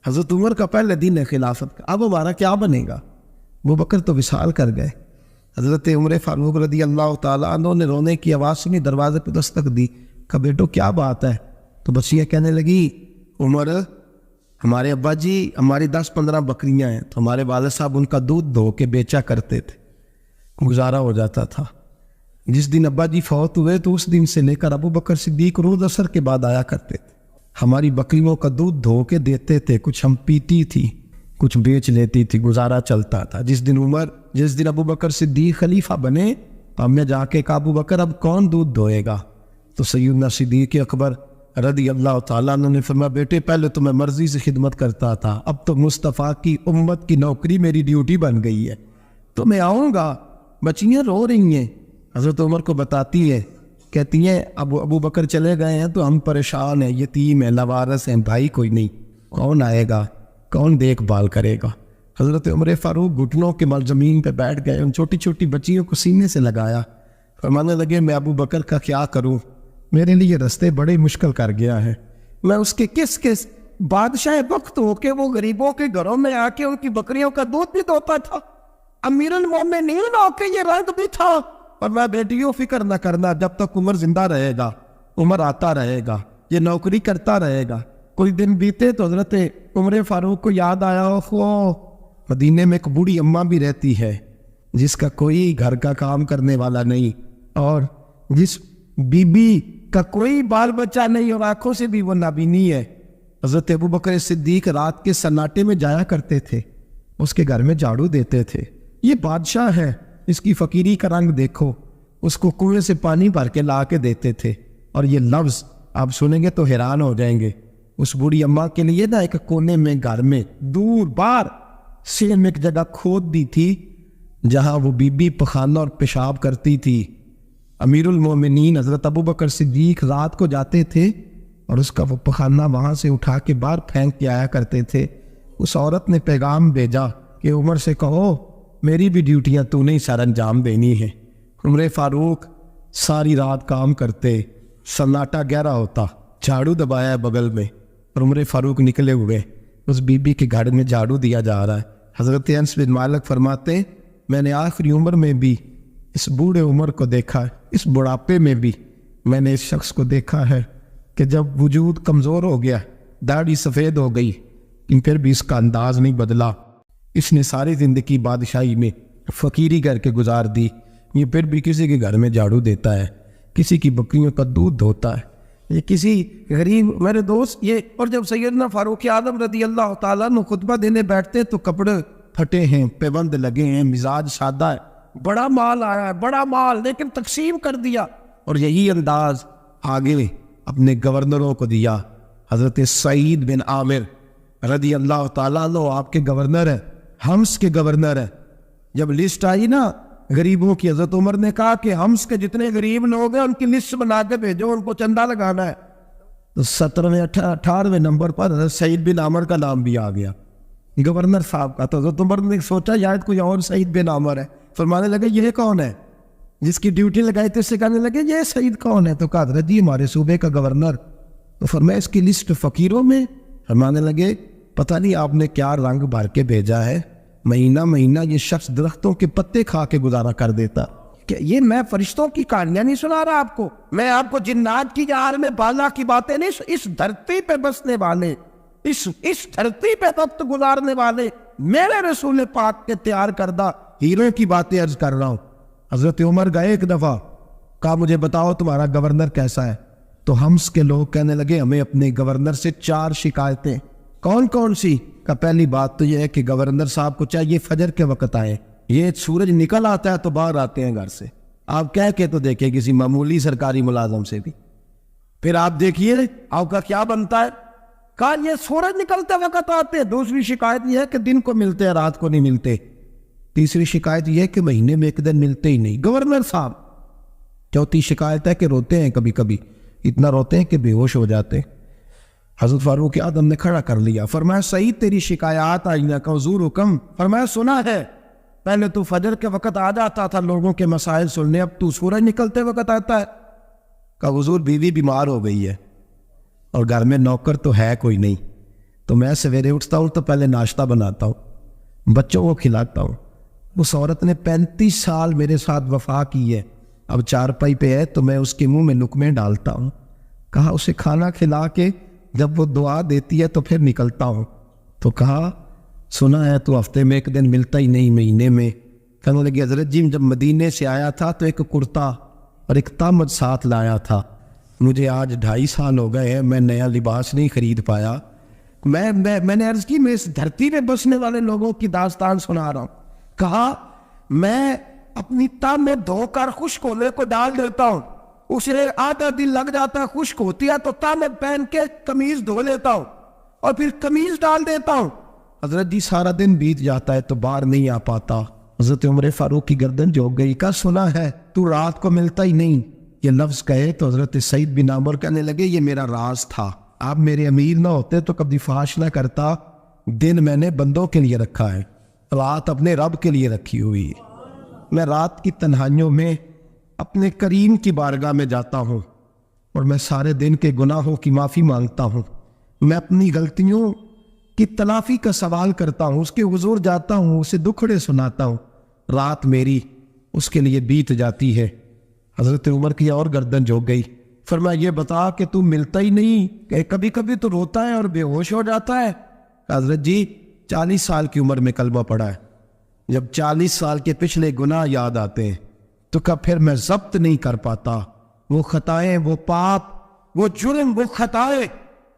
حضرت عمر کا پہلے دن ہے خلافت کا، اب ہمارا کیا بنے گا؟ ابو بکر تو وصال کر گئے۔ حضرت عمر فاروق رضی اللہ تعالیٰ عنہ نے رونے کی آواز سنی، دروازے پہ دستک دی، کہا بیٹو کیا بات ہے؟ تو بچیاں کہنے لگی عمر ہمارے ابا جی ہماری 10-15 بکریاں ہیں، تو ہمارے والد صاحب ان کا دودھ دھو کے بیچا کرتے تھے، گزارا ہو جاتا تھا۔ جس دن ابا جی فوت ہوئے تو اس دن سے لے کر ابو بکر صدیق روز عصر کے بعد آیا کرتے تھے، ہماری بکریوں کا دودھ دھو کے دیتے تھے، کچھ ہم پیتی تھی کچھ بیچ لیتی تھی، گزارا چلتا تھا۔ جس دن ابو بکر صدیق خلیفہ بنے تو ہم نے جا کے کہا ابو بکر اب کون دودھ دھوئے گا؟ تو سیدنا صدیق اکبر رضی اللہ تعالیٰ عنہ نے فرمایا بیٹے پہلے تو میں مرضی سے خدمت کرتا تھا، اب تو مصطفیٰ کی امت کی نوکری میری ڈیوٹی بن گئی ہے، تو میں آؤں گا۔ بچیاں رو رہی ہیں، حضرت عمر کو بتاتی ہے، کہتی ہیں ابو بکر چلے گئے ہیں تو ہم پریشان ہیں، یتیم ہیں، لوارث ہیں، بھائی کوئی نہیں، کون آئے گا، کون دیکھ بھال کرے گا؟ حضرت عمر فاروق گھٹنوں کے مل زمین پہ بیٹھ گئے، ان چھوٹی چھوٹی بچیوں کو سینے سے لگایا، فرمانے لگے میں ابو بکر کا کیا کروں، میرے لیے رستے بڑے مشکل کر گیا ہے، میں اس کے کس بادشاہ وقت ہو کے وہ غریبوں کے گھروں میں آ کے ان کی بکریوں کا دودھ بھی دھوتا تھا، امیر المومنین ہو کے یہ رنگ بھی تھا، اور میں بیٹیوں فکر نہ کرنا، جب تک عمر زندہ رہے گا، عمر آتا رہے گا، یہ نوکری کرتا رہے گا۔ کوئی دن بیتے تو حضرت عمر فاروق کو یاد آیا مدینے میں ایک بوڑھی اماں بھی رہتی ہے جس کا کوئی گھر کا کام کرنے والا نہیں، اور جس بی بی کا کوئی بال بچہ نہیں، اور آنکھوں سے بھی وہ نابینی ہے۔ حضرت ابو بکر صدیق رات کے سناٹے میں جایا کرتے تھے، اس کے گھر میں جھاڑو دیتے تھے، یہ بادشاہ ہے، اس کی فقیری کا رنگ دیکھو، اس کو کنویں سے پانی بھر کے لا کے دیتے تھے، اور یہ لفظ آپ سنیں گے تو حیران ہو جائیں گے۔ اس بوڑھی اماں کے لیے نا ایک کونے میں گھر میں دور بار سینے میں ایک جگہ کھود دی تھی جہاں وہ بی بی پخانہ اور پیشاب کرتی تھی۔ امیر المومنین حضرت ابو بکر صدیق رات کو جاتے تھے اور اس کا وہ پخانہ وہاں سے اٹھا کے باہر پھینک کے آیا کرتے تھے۔ اس عورت نے پیغام بھیجا کہ عمر سے کہو میری بھی ڈیوٹیاں تو نہیں سر انجام دینی ہے۔ عمر فاروق ساری رات کام کرتے، سناٹا گہرا ہوتا، جھاڑو دبایا ہے بغل میں، اور عمر فاروق نکلے ہوئے اس بی بی کے گھر میں جھاڑو دیا جا رہا ہے۔ حضرت انس بن مالک فرماتے میں نے آخری عمر میں بھی اس بوڑھے عمر کو دیکھا ہے، اس بڑھاپے میں بھی میں نے اس شخص کو دیکھا ہے کہ جب وجود کمزور ہو گیا، داڑھی سفید ہو گئی، لیکن پھر بھی اس کا انداز نہیں بدلا۔ اس نے ساری زندگی بادشاہی میں فقیری کر کے گزار دی، یہ پھر بھی کسی کے گھر میں جھاڑو دیتا ہے، کسی کی بکریوں کا دودھ دھوتا ہے، یہ کسی غریب میرے دوست یہ۔ اور جب سیدنا فاروق اعظم رضی اللہ تعالیٰ عنہ خطبہ دینے بیٹھتے تو کپڑے پھٹے ہیں، پیبند لگے ہیں، مزاج سادہ ہے، بڑا مال آیا ہے، بڑا مال، لیکن تقسیم کر دیا۔ اور یہی انداز آگے اپنے گورنروں کو دیا۔ حضرت سعید بن عامر رضی اللہ تعالیٰ عنہ آپ کے گورنر ہیں، حمص کے گورنر ہیں۔ جب لسٹ آئی نا غریبوں کی، حضرت عمر نے کہا کہ حمص کے جتنے غریب لوگ ہیں ان کی لسٹ بنا کے بھیجو، ان کو چندہ لگانا ہے۔ تو 17ویں 18ویں نمبر پر حضرت سعید بن عامر کا نام بھی آ گیا، گورنر صاحب کا۔ تو حضرت عمر نے سوچا شاید کوئی اور سعید بن عامر ہے، فرمانے لگے یہ کون ہے؟ جس کی ڈیوٹی لگائی تھی اس سے کہنے لگے یہ سعید کون ہے؟ تو کہا حضرت جی ہمارے صوبے کا گورنر۔ تو فرمایا اس کی لسٹ فقیروں میں؟ فرمانے لگے پتہ نہیں آپ نے کیا رنگ بھر کے بھیجا ہے، مہینہ مہینہ یہ شخص درختوں کے پتے کھا کے گزارا کر دیتا۔ کہ یہ میں فرشتوں کی کہانیاں نہیں سنا رہا آپ کو، میں آپ کو جنات کی جہار میں بالا کی باتیں نہیں، اس دھرتی پہ بسنے والے، اس دھرتی پہ وقت گزارنے والے میرے رسول پاک کے تیار کردہ ہیروں کی باتیں عرض کر رہا ہوں۔ حضرت عمر گئے ایک دفعہ، کہا مجھے بتاؤ تمہارا گورنر کیسا ہے؟ تو حمص کے لوگ کہنے لگے ہمیں اپنے گورنر سے 4 شکایتیں۔ کون کون سی؟ کہ پہلی بات تو یہ ہے کہ گورنر صاحب کو چاہیے فجر کے وقت آئے، یہ سورج نکل آتا ہے تو باہر آتے ہیں گھر سے، آپ کہہ کے تو دیکھیں کسی معمولی سرکاری ملازم سے بھی۔ پھر آپ دیکھیے آپ کا کیا بنتا ہے، کہا یہ سورج نکلتے وقت آتے ہیں۔ دوسری شکایت یہ ہے کہ دن کو ملتے ہیں رات کو نہیں ملتے۔ تیسری شکایت یہ ہے کہ مہینے میں ایک دن ملتے ہی نہیں گورنر صاحب۔ چوتھی شکایت ہے کہ روتے ہیں کبھی کبھی، اتنا روتے ہیں کہ بے ہوش ہو جاتے ہیں۔ حضرت فاروق اعظم نے کھڑا کر لیا، فرمایا سعید تیری شکایات آئینہ کا حضور حکم۔ فرمایا سنا ہے، پہلے تو فجر کے وقت آ جاتا تھا لوگوں کے مسائل سننے، اب تو سورج نکلتے وقت آتا ہے۔ کہ حضور بیوی بیمار ہو گئی ہے اور گھر میں نوکر تو ہے کوئی نہیں، تو میں سویرے اٹھتا ہوں تو پہلے ناشتہ بناتا ہوں، بچوں کو کھلاتا ہوں۔ اس عورت نے 35 سال میرے ساتھ وفا کی ہے، اب چارپائی پہ ہے تو میں اس کے منہ میں نکمے ڈالتا ہوں۔ کہا اسے کھانا کھلا کے جب وہ دعا دیتی ہے تو پھر نکلتا ہوں۔ تو کہا سنا ہے تو ہفتے میں ایک دن ملتا ہی نہیں، مہینے میں۔ کہنے لگی حضرت جی جب مدینے سے آیا تھا تو ایک کرتا اور ایک تامد ساتھ لایا تھا، مجھے آج 2.5 سال ہو گئے ہیں، میں نیا لباس نہیں خرید پایا۔ میں نے عرض کی میں اس دھرتی میں بسنے والے لوگوں کی داستان سنا رہا ہوں۔ کہا میں اپنی تاب میں دھو کر خشک ہونے کو ڈال دیتا ہوں، اسے آدھا دن لگ جاتا ہے، خشک ہوتی ہے تو تامے پہن کے قمیض دھو لیتا ہوں اور پھر قمیض ڈال دیتا ہوں۔ حضرت جی سارا دن بیت جاتا ہے تو باہر نہیں آ پاتا۔ حضرت عمر فاروق کی گردن جھک گئی، کا سنا ہے تو رات کو ملتا ہی نہیں، یہ لفظ کہے تو حضرت سعید بن عامر کہنے لگے یہ میرا راز تھا، آپ میرے امیر نہ ہوتے تو کبھی فحش نہ کرتا، دن میں نے بندوں کے لیے رکھا ہے، رات اپنے رب کے لیے رکھی ہوئی ہے۔ میں رات کی تنہائیوں میں اپنے کریم کی بارگاہ میں جاتا ہوں اور میں سارے دن کے گناہوں کی معافی مانگتا ہوں، میں اپنی غلطیوں کی تلافی کا سوال کرتا ہوں، اس کے حضور جاتا ہوں، اسے دکھڑے سناتا ہوں، رات میری اس کے لیے بیت جاتی ہے۔ حضرت عمر کی اور گردن جھک گئی، فرمایا یہ بتا کہ تو ملتا ہی نہیں، کہ کبھی کبھی تو روتا ہے اور بے ہوش ہو جاتا ہے۔ حضرت جی 40 سال کی عمر میں کلمہ پڑھا ہے، جب 40 سال کے پچھلے گناہ یاد آتے ہیں تو کب پھر میں ضبط نہیں کر پاتا، وہ خطائیں، وہ پاپ، وہ جرم، وہ خطائیں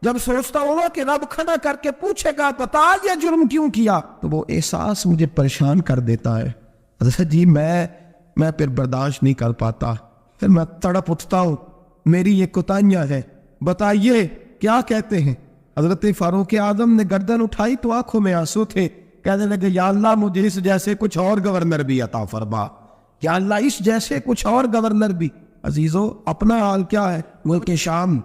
جب سوچتا ہوں کہ رب کھڑا کر کے پوچھے گا بتا یہ جرم کیوں کیا، تو وہ احساس مجھے پریشان کر دیتا ہے۔ حضرت جی میں پھر برداشت نہیں کر پاتا، پھر میں تڑپ اٹھتا ہوں، میری یہ کوتاہیاں ہیں، بتائیے کیا کہتے ہیں۔ حضرت فاروق اعظم نے گردن اٹھائی تو آنکھوں میں آنسو تھے، کہنے لگے یا اللہ مجھے اس جیسے کچھ اور گورنر بھی عطا فرما، یا اللہ اس جیسے کچھ اور گورنر بھی۔ عزیزو اپنا حال کیا ہے، ملک شام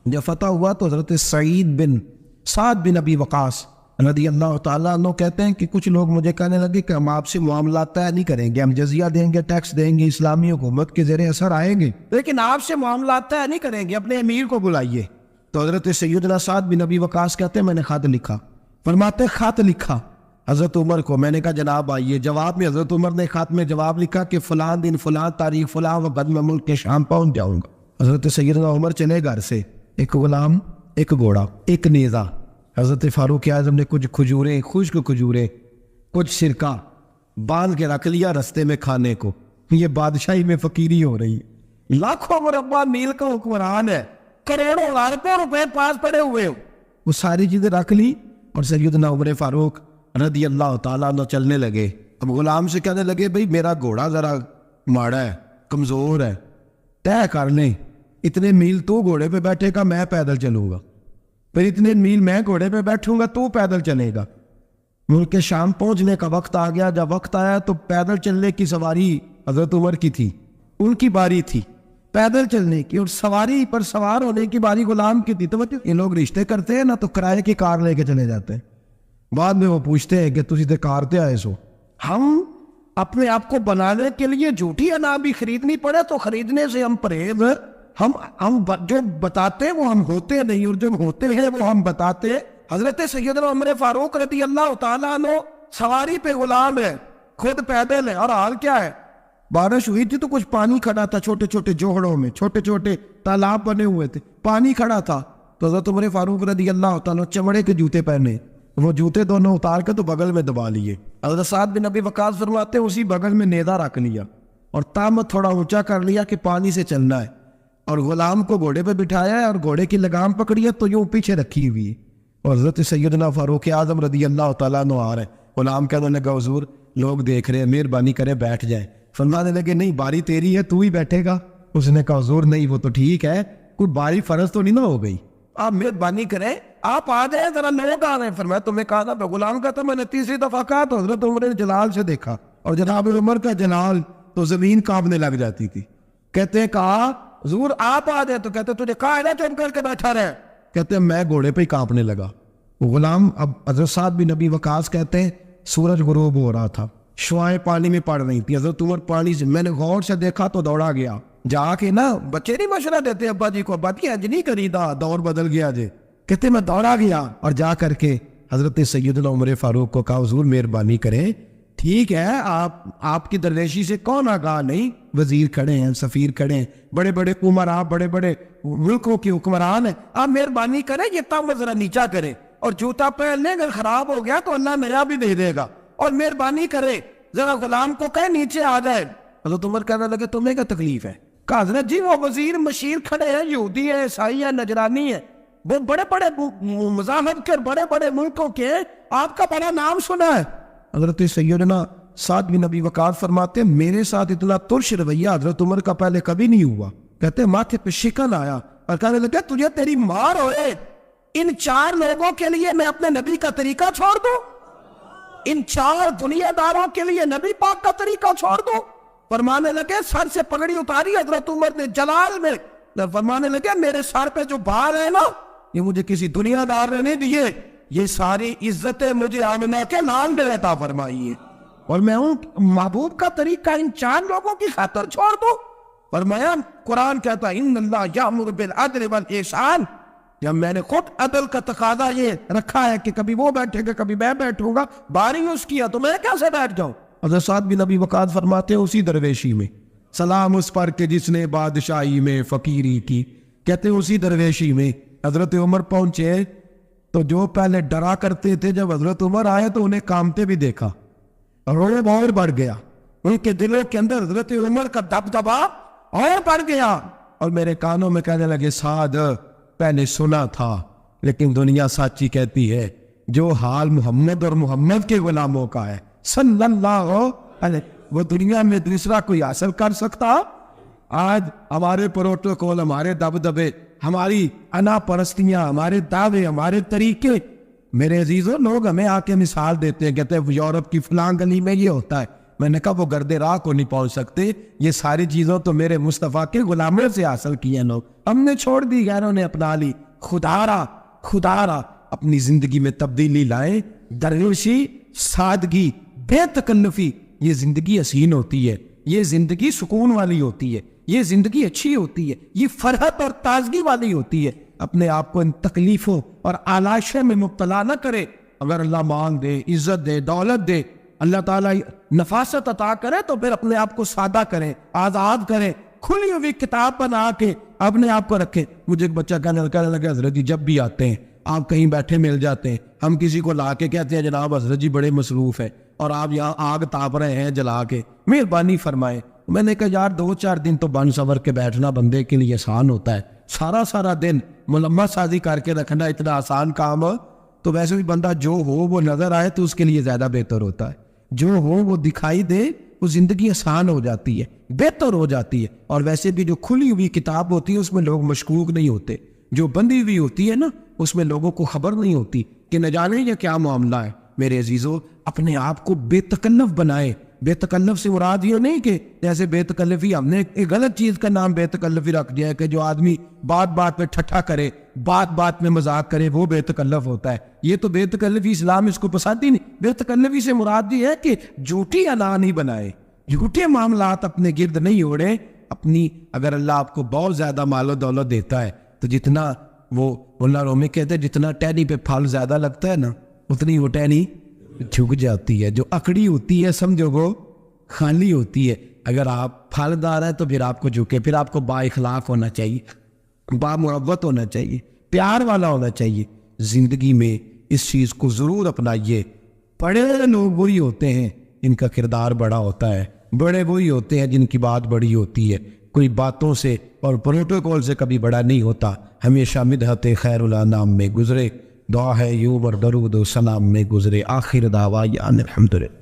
جب فتح ہوا تو حضرت سعد بن ابی وقاص رضی اللہ تعالیٰ عنہ کہتے ہیں کہ کچھ لوگ مجھے کہنے لگے کہ ہم آپ سے معاملات طے نہیں کریں گے، ہم جزیہ دیں گے، ٹیکس دیں گے، اسلامی حکومت کے زیر اثر آئیں گے، لیکن آپ سے معاملات طے نہیں کریں گے، اپنے امیر کو بلائیے۔ تو حضرت سیدنا سعد بن ابی وقاص کہتے ہیں میں نے خط لکھا، فرماتے خط لکھا، حضرت عمر کو. میں نے کہا جناب آئیے. جواب میں حضرت عمر نے خط میں جواب لکھا کہ فلاں دن فلاں تاریخ فلاں وقت میں ملک کے شام پہنچ جاؤں گا. حضرت سیدنا عمر چلے گھر سے. ایک غلام، ایک گھوڑا، ایک نیزہ. حضرت فاروق اعظم نے کچھ کھجوریں، خشک کھجوریں، کچھ سرکہ باندھ کے رکھ لیا رستے میں کھانے کو. یہ بادشاہی میں فقیری ہو رہی ہے. لاکھوں مربع میل کا حکمران ہے، کروڑوں اربوں روپے پاس پڑے ہوئے ہو. وہ ساری چیزیں رکھ لی اور سیدنا عمر فاروق رضی اللہ تعالیٰ عنہ چلنے لگے. اب غلام سے کہنے لگے بھئی میرا گھوڑا ذرا ماڑا ہے، کمزور ہے، طے کر لیں اتنے میل تو گھوڑے پہ بیٹھے گا، میں پیدل چلوں گا. پھر اتنے میل میں گھوڑے پہ بیٹھوں گا، تو پیدل چلے گا. ملک کے شام پہنچنے کا وقت آ گیا. جب وقت آیا تو پیدل چلنے کی سواری حضرت عمر کی تھی، ان کی باری تھی پیدل چلنے کی، اور سواری پر سوار ہونے کی باری غلام کی تھی. تو یہ لوگ رشتے کرتے ہیں نا تو کرائے کی کار لے کے چلے جاتے ہیں. بعد میں وہ پوچھتے ہیں کہ تسی تے کار تے آئے سو. ہم اپنے آپ کو بنانے کے لیے جھوٹی انا بھی خریدنی پڑے تو خریدنے سے ہم پرہیز. ہم جو بتاتے ہیں وہ ہم ہوتے نہیں، اور جو ہوتے ہیں وہ ہم بتاتے ہیں. حضرت سیدنا عمر فاروق رضی اللہ تعالیٰ عنہ سواری پہ غلام ہے، خود پیدل ہے. اور حال کیا ہے؟ بارش ہوئی تھی تو کچھ پانی کھڑا تھا چھوٹے چھوٹے جوہڑوں میں، چھوٹے چھوٹے تالاب بنے ہوئے تھے، پانی کھڑا تھا. تو حضرت عمر فاروق رضی اللہ تعالیٰ چمڑے کے جوتے پہنے، وہ جوتے دونوں اتار کے تو بغل میں دبا لیے. حضرت سعد بن ابی وقاص فرماتے ہیں اسی بغل میں نیزہ رکھ لیا اور تامت تھوڑا اونچا کر لیا کہ پانی سے چلنا ہے، اور غلام کو گھوڑے پہ بٹھایا ہے اور گھوڑے کی لگام پکڑی ہے تو یوں پیچھے رکھی ہوئی ہے. اور حضرت سیدنا فاروق اعظم رضی اللہ تعالیٰ عنہ آ رہے ہیں. غلام کہنے لگا حضور لوگ دیکھ رہے ہیں، مہربانی کریں بیٹھ جائیں. فرمانے لگے نہیں باری تیری ہے، تو ہی بیٹھے گا. اس نے کہا حضور نہیں وہ تو ٹھیک ہے، کوئی باری فرض تو نہیں نہ ہو گئی، آپ مہربانی کریں آپ آ جائیں، ذرا لوگ آ رہے ہیں. فرمایا تمہیں کہا تھا. غلام کا تھا میں نے تیسری دفعہ کہا تو حضرت عمر نے جلال سے دیکھا، اور جناب عمر کا جلال تو زمین کانپنے لگ جاتی تھی. کہتے ہیں کہا حضور آپ آ جائیں، تو کہتے تجھے کہا ہے نا چپ کر کے بیٹھا رہے. کہتے ہیں میں گھوڑے پہ ہی کانپنے لگا. غلام اب حضرت سعد بن ابی وقاص کہتے ہیں سورج غروب ہو رہا تھا، شعائیں پانی میں پڑ رہی تھی. حضرت عمر پانی سے میں نے غور سے دیکھا تو دوڑا گیا. جا کے نا بچے نہیں مشورہ دیتے ابا جی کو، ابا جی انج نہیں کریدا، دور بدل گیا جے. کہتے میں دوڑا گیا اور جا کر کے حضرت سیدنا عمر فاروق کو کہا حضور مہربانی کریں، ٹھیک ہے آپ کی درویشی سے کون آگاہ نہیں، وزیر کھڑے ہیں، سفیر کھڑے ہیں، بڑے بڑے عمراء، بڑے بڑے ملکوں کے حکمران ہیں، آپ مہربانی کریں یہ تام ذرا نیچا کریں، اور جوتا پہن لیں، اگر خراب ہو گیا تو اللہ نیا بھی دے دے گا، اور مہربانی کریں ذرا غلام کو کہیں نیچے آ جائے. حضرت عمر کہنے لگے تمہیں کیا تکلیف ہے؟ کہا حضرت جی وہ وزیر مشیر کھڑے ہیں، یہودی ہیں، عیسائی ہیں، نجرانی ہیں، وہ بڑے بڑے مذاہب کے بڑے بڑے ملکوں کے، آپ کا بڑا نام سنا ہے. حضرت سیدنا سعد بن ابی وقاص فرماتے ہیں میرے ساتھ اتنا ترش رویہ حضرت عمر کا پہلے کبھی نہیں ہوا. کہتے ہیں ماتھے پہ شکن آیا اور کہنے لگا تجھے تیری مار ہوئے، ان 4 لوگوں کے لیے میں اپنے نبی کا طریقہ چھوڑ دوں، ان 4 دنیا داروں کے لیے نبی پاک کا طریقہ چھوڑ دوں. فرمانے لگے سر سے پگڑی اتاری حضرت عمر نے جلال میں، فرمانے لگے میرے سر پہ جو بار ہے نا یہ مجھے کسی دنیا دار نے نہیں دیے، یہ ساری عزتیں مجھے آمنہ کے نام پہ عطا فرمائی ہے، اور میں ہوں محبوب کا طریقہ ان 4 لوگوں کی خاطر چھوڑ دوں. فرمایا قرآن کہتا ہے ان اللہ یامر بالعدل والاحسان، جب میں نے خود عدل کا تقاضا یہ رکھا ہے کہ کبھی وہ بیٹھے گا کبھی میں بیٹھوں گا، باری اس کیا تو میں کیسے بیٹھ جاؤں. حضرت سعد بن ابی وقاص فرماتے ہیں اسی درویشی میں سلام اس پر کہ جس نے بادشاہی میں فقیری کی. کہتے ہیں اسی درویشی میں حضرت عمر پہنچے تو جو پہلے ڈرا کرتے تھے جب حضرت عمر آئے تو انہیں کامتے بھی دیکھا، رعب اور بڑھ گیا، ان کے دلوں کے اندر حضرت عمر کا دبدبا اور بڑھ گیا، اور میرے کانوں میں کہنے لگے سعد پہلے سنا تھا لیکن دنیا سچی کہتی ہے جو حال محمد اور محمد کے غلاموں کا ہے صلی اللہ علیہ وہ دنیا میں دوسرا کوئی حاصل کر سکتا. آج ہمارے پروٹوکول، ہمارے دبدبے، ہماری انا پرستیاں، ہمارے دعوے، ہمارے طریقے، میرے عزیزوں لوگ ہمیں آ کے مثال دیتے ہیں، کہتے ہیں یورپ کی فلاں گلی میں یہ ہوتا ہے. میں نے کہا وہ گرد راہ کو نہیں پہنچ سکتے، یہ ساری چیزوں تو میرے مصطفیٰ کے غلاموں سے حاصل کی ہیں لوگ، ہم نے چھوڑ دی، غیروں نے اپنا لی. خدا را اپنی زندگی میں تبدیلی لائیں. درویشی، سادگی، بے تکلفی، یہ زندگی حسین ہوتی ہے، یہ زندگی سکون والی ہوتی ہے، یہ زندگی اچھی ہوتی ہے، یہ فرحت اور تازگی والی ہوتی ہے. اپنے آپ کو ان تکلیفوں اور آلائشوں میں مبتلا نہ کرے. اگر اللہ مال دے، عزت دے، دولت دے، اللہ تعالیٰ نفاست عطا کرے تو پھر اپنے آپ کو سادہ کریں، آزاد کریں، کھلی ہوئی کتاب بنا کے اپنے آپ کو رکھیں۔ مجھے ایک بچہ کہنے لگا حضرت جی جب بھی آتے ہیں آپ کہیں بیٹھے مل جاتے ہیں، ہم کسی کو لا کے کہتے ہیں جناب حضرت جی بڑے مصروف ہیں اور آپ یہاں آگ تاپ رہے ہیں جلا کے، مہربانی فرمائیں۔ میں نے کہا یار 2-4 دن تو بن سور کے بیٹھنا بندے کے لیے آسان ہوتا ہے، سارا دن ملمت سازی کر کے رکھنا اتنا آسان کام ہو تو ویسے بھی بندہ جو ہو وہ نظر آئے تو اس کے لیے زیادہ بہتر ہوتا ہے، جو ہو وہ دکھائی دے، وہ زندگی آسان ہو جاتی ہے، بہتر ہو جاتی ہے۔ اور ویسے بھی جو کھلی ہوئی کتاب ہوتی ہے اس میں لوگ مشکوک نہیں ہوتے، جو بندی ہوئی ہوتی ہے نا اس میں لوگوں کو خبر نہیں ہوتی کہ نہ جانے یہ کیا معاملہ ہے۔ میرے عزیزو اپنے آپ کو بے تکلف بنائے۔ بے تکلف سے مراد یہ نہیں کہ جیسے بے تکلفی ہم نے ایک غلط چیز کا نام بے تکلفی رکھ دیا ہے کہ جو آدمی بات بات پہ ٹھٹھا کرے، بات بات میں مذاق کرے وہ بے تکلف ہوتا ہے۔ یہ تو بے تکلفی اسلام اس کو پسند ہی نہیں۔ بے تکلفی سے مراد یہ ہے کہ جھوٹی انا نہیں بنائے، جھوٹے معاملات اپنے گرد نہیں اوڑے۔ اپنی اگر اللہ آپ کو بہت زیادہ مال و دولت دیتا ہے تو جتنا وہ مولانا رومی کہتے ہیں جتنا ٹہنی پہ پھل زیادہ لگتا ہے نا اتنی وہ ٹہنی جھک جاتی ہے، جو اکڑی ہوتی ہے سمجھو وہ خالی ہوتی ہے۔ اگر آپ پھلدار ہیں تو پھر آپ کو جھکے، پھر آپ کو با اخلاق ہونا چاہیے، با محبت ہونا چاہیے، پیار والا ہونا چاہیے۔ زندگی میں اس چیز کو ضرور اپنائیے۔ بڑے لوگ وہی ہوتے ہیں جن کا کردار بڑا ہوتا ہے، بڑے وہی ہوتے ہیں جن کی بات بڑی ہوتی ہے۔ کوئی باتوں سے اور پروٹوکول سے کبھی بڑا نہیں ہوتا، ہمیشہ مدحت خیر الانام میں گزرے۔ دعا ہے یوں اور درود و سلام میں گزرے۔ آخر دعویٰ الحمدللہ۔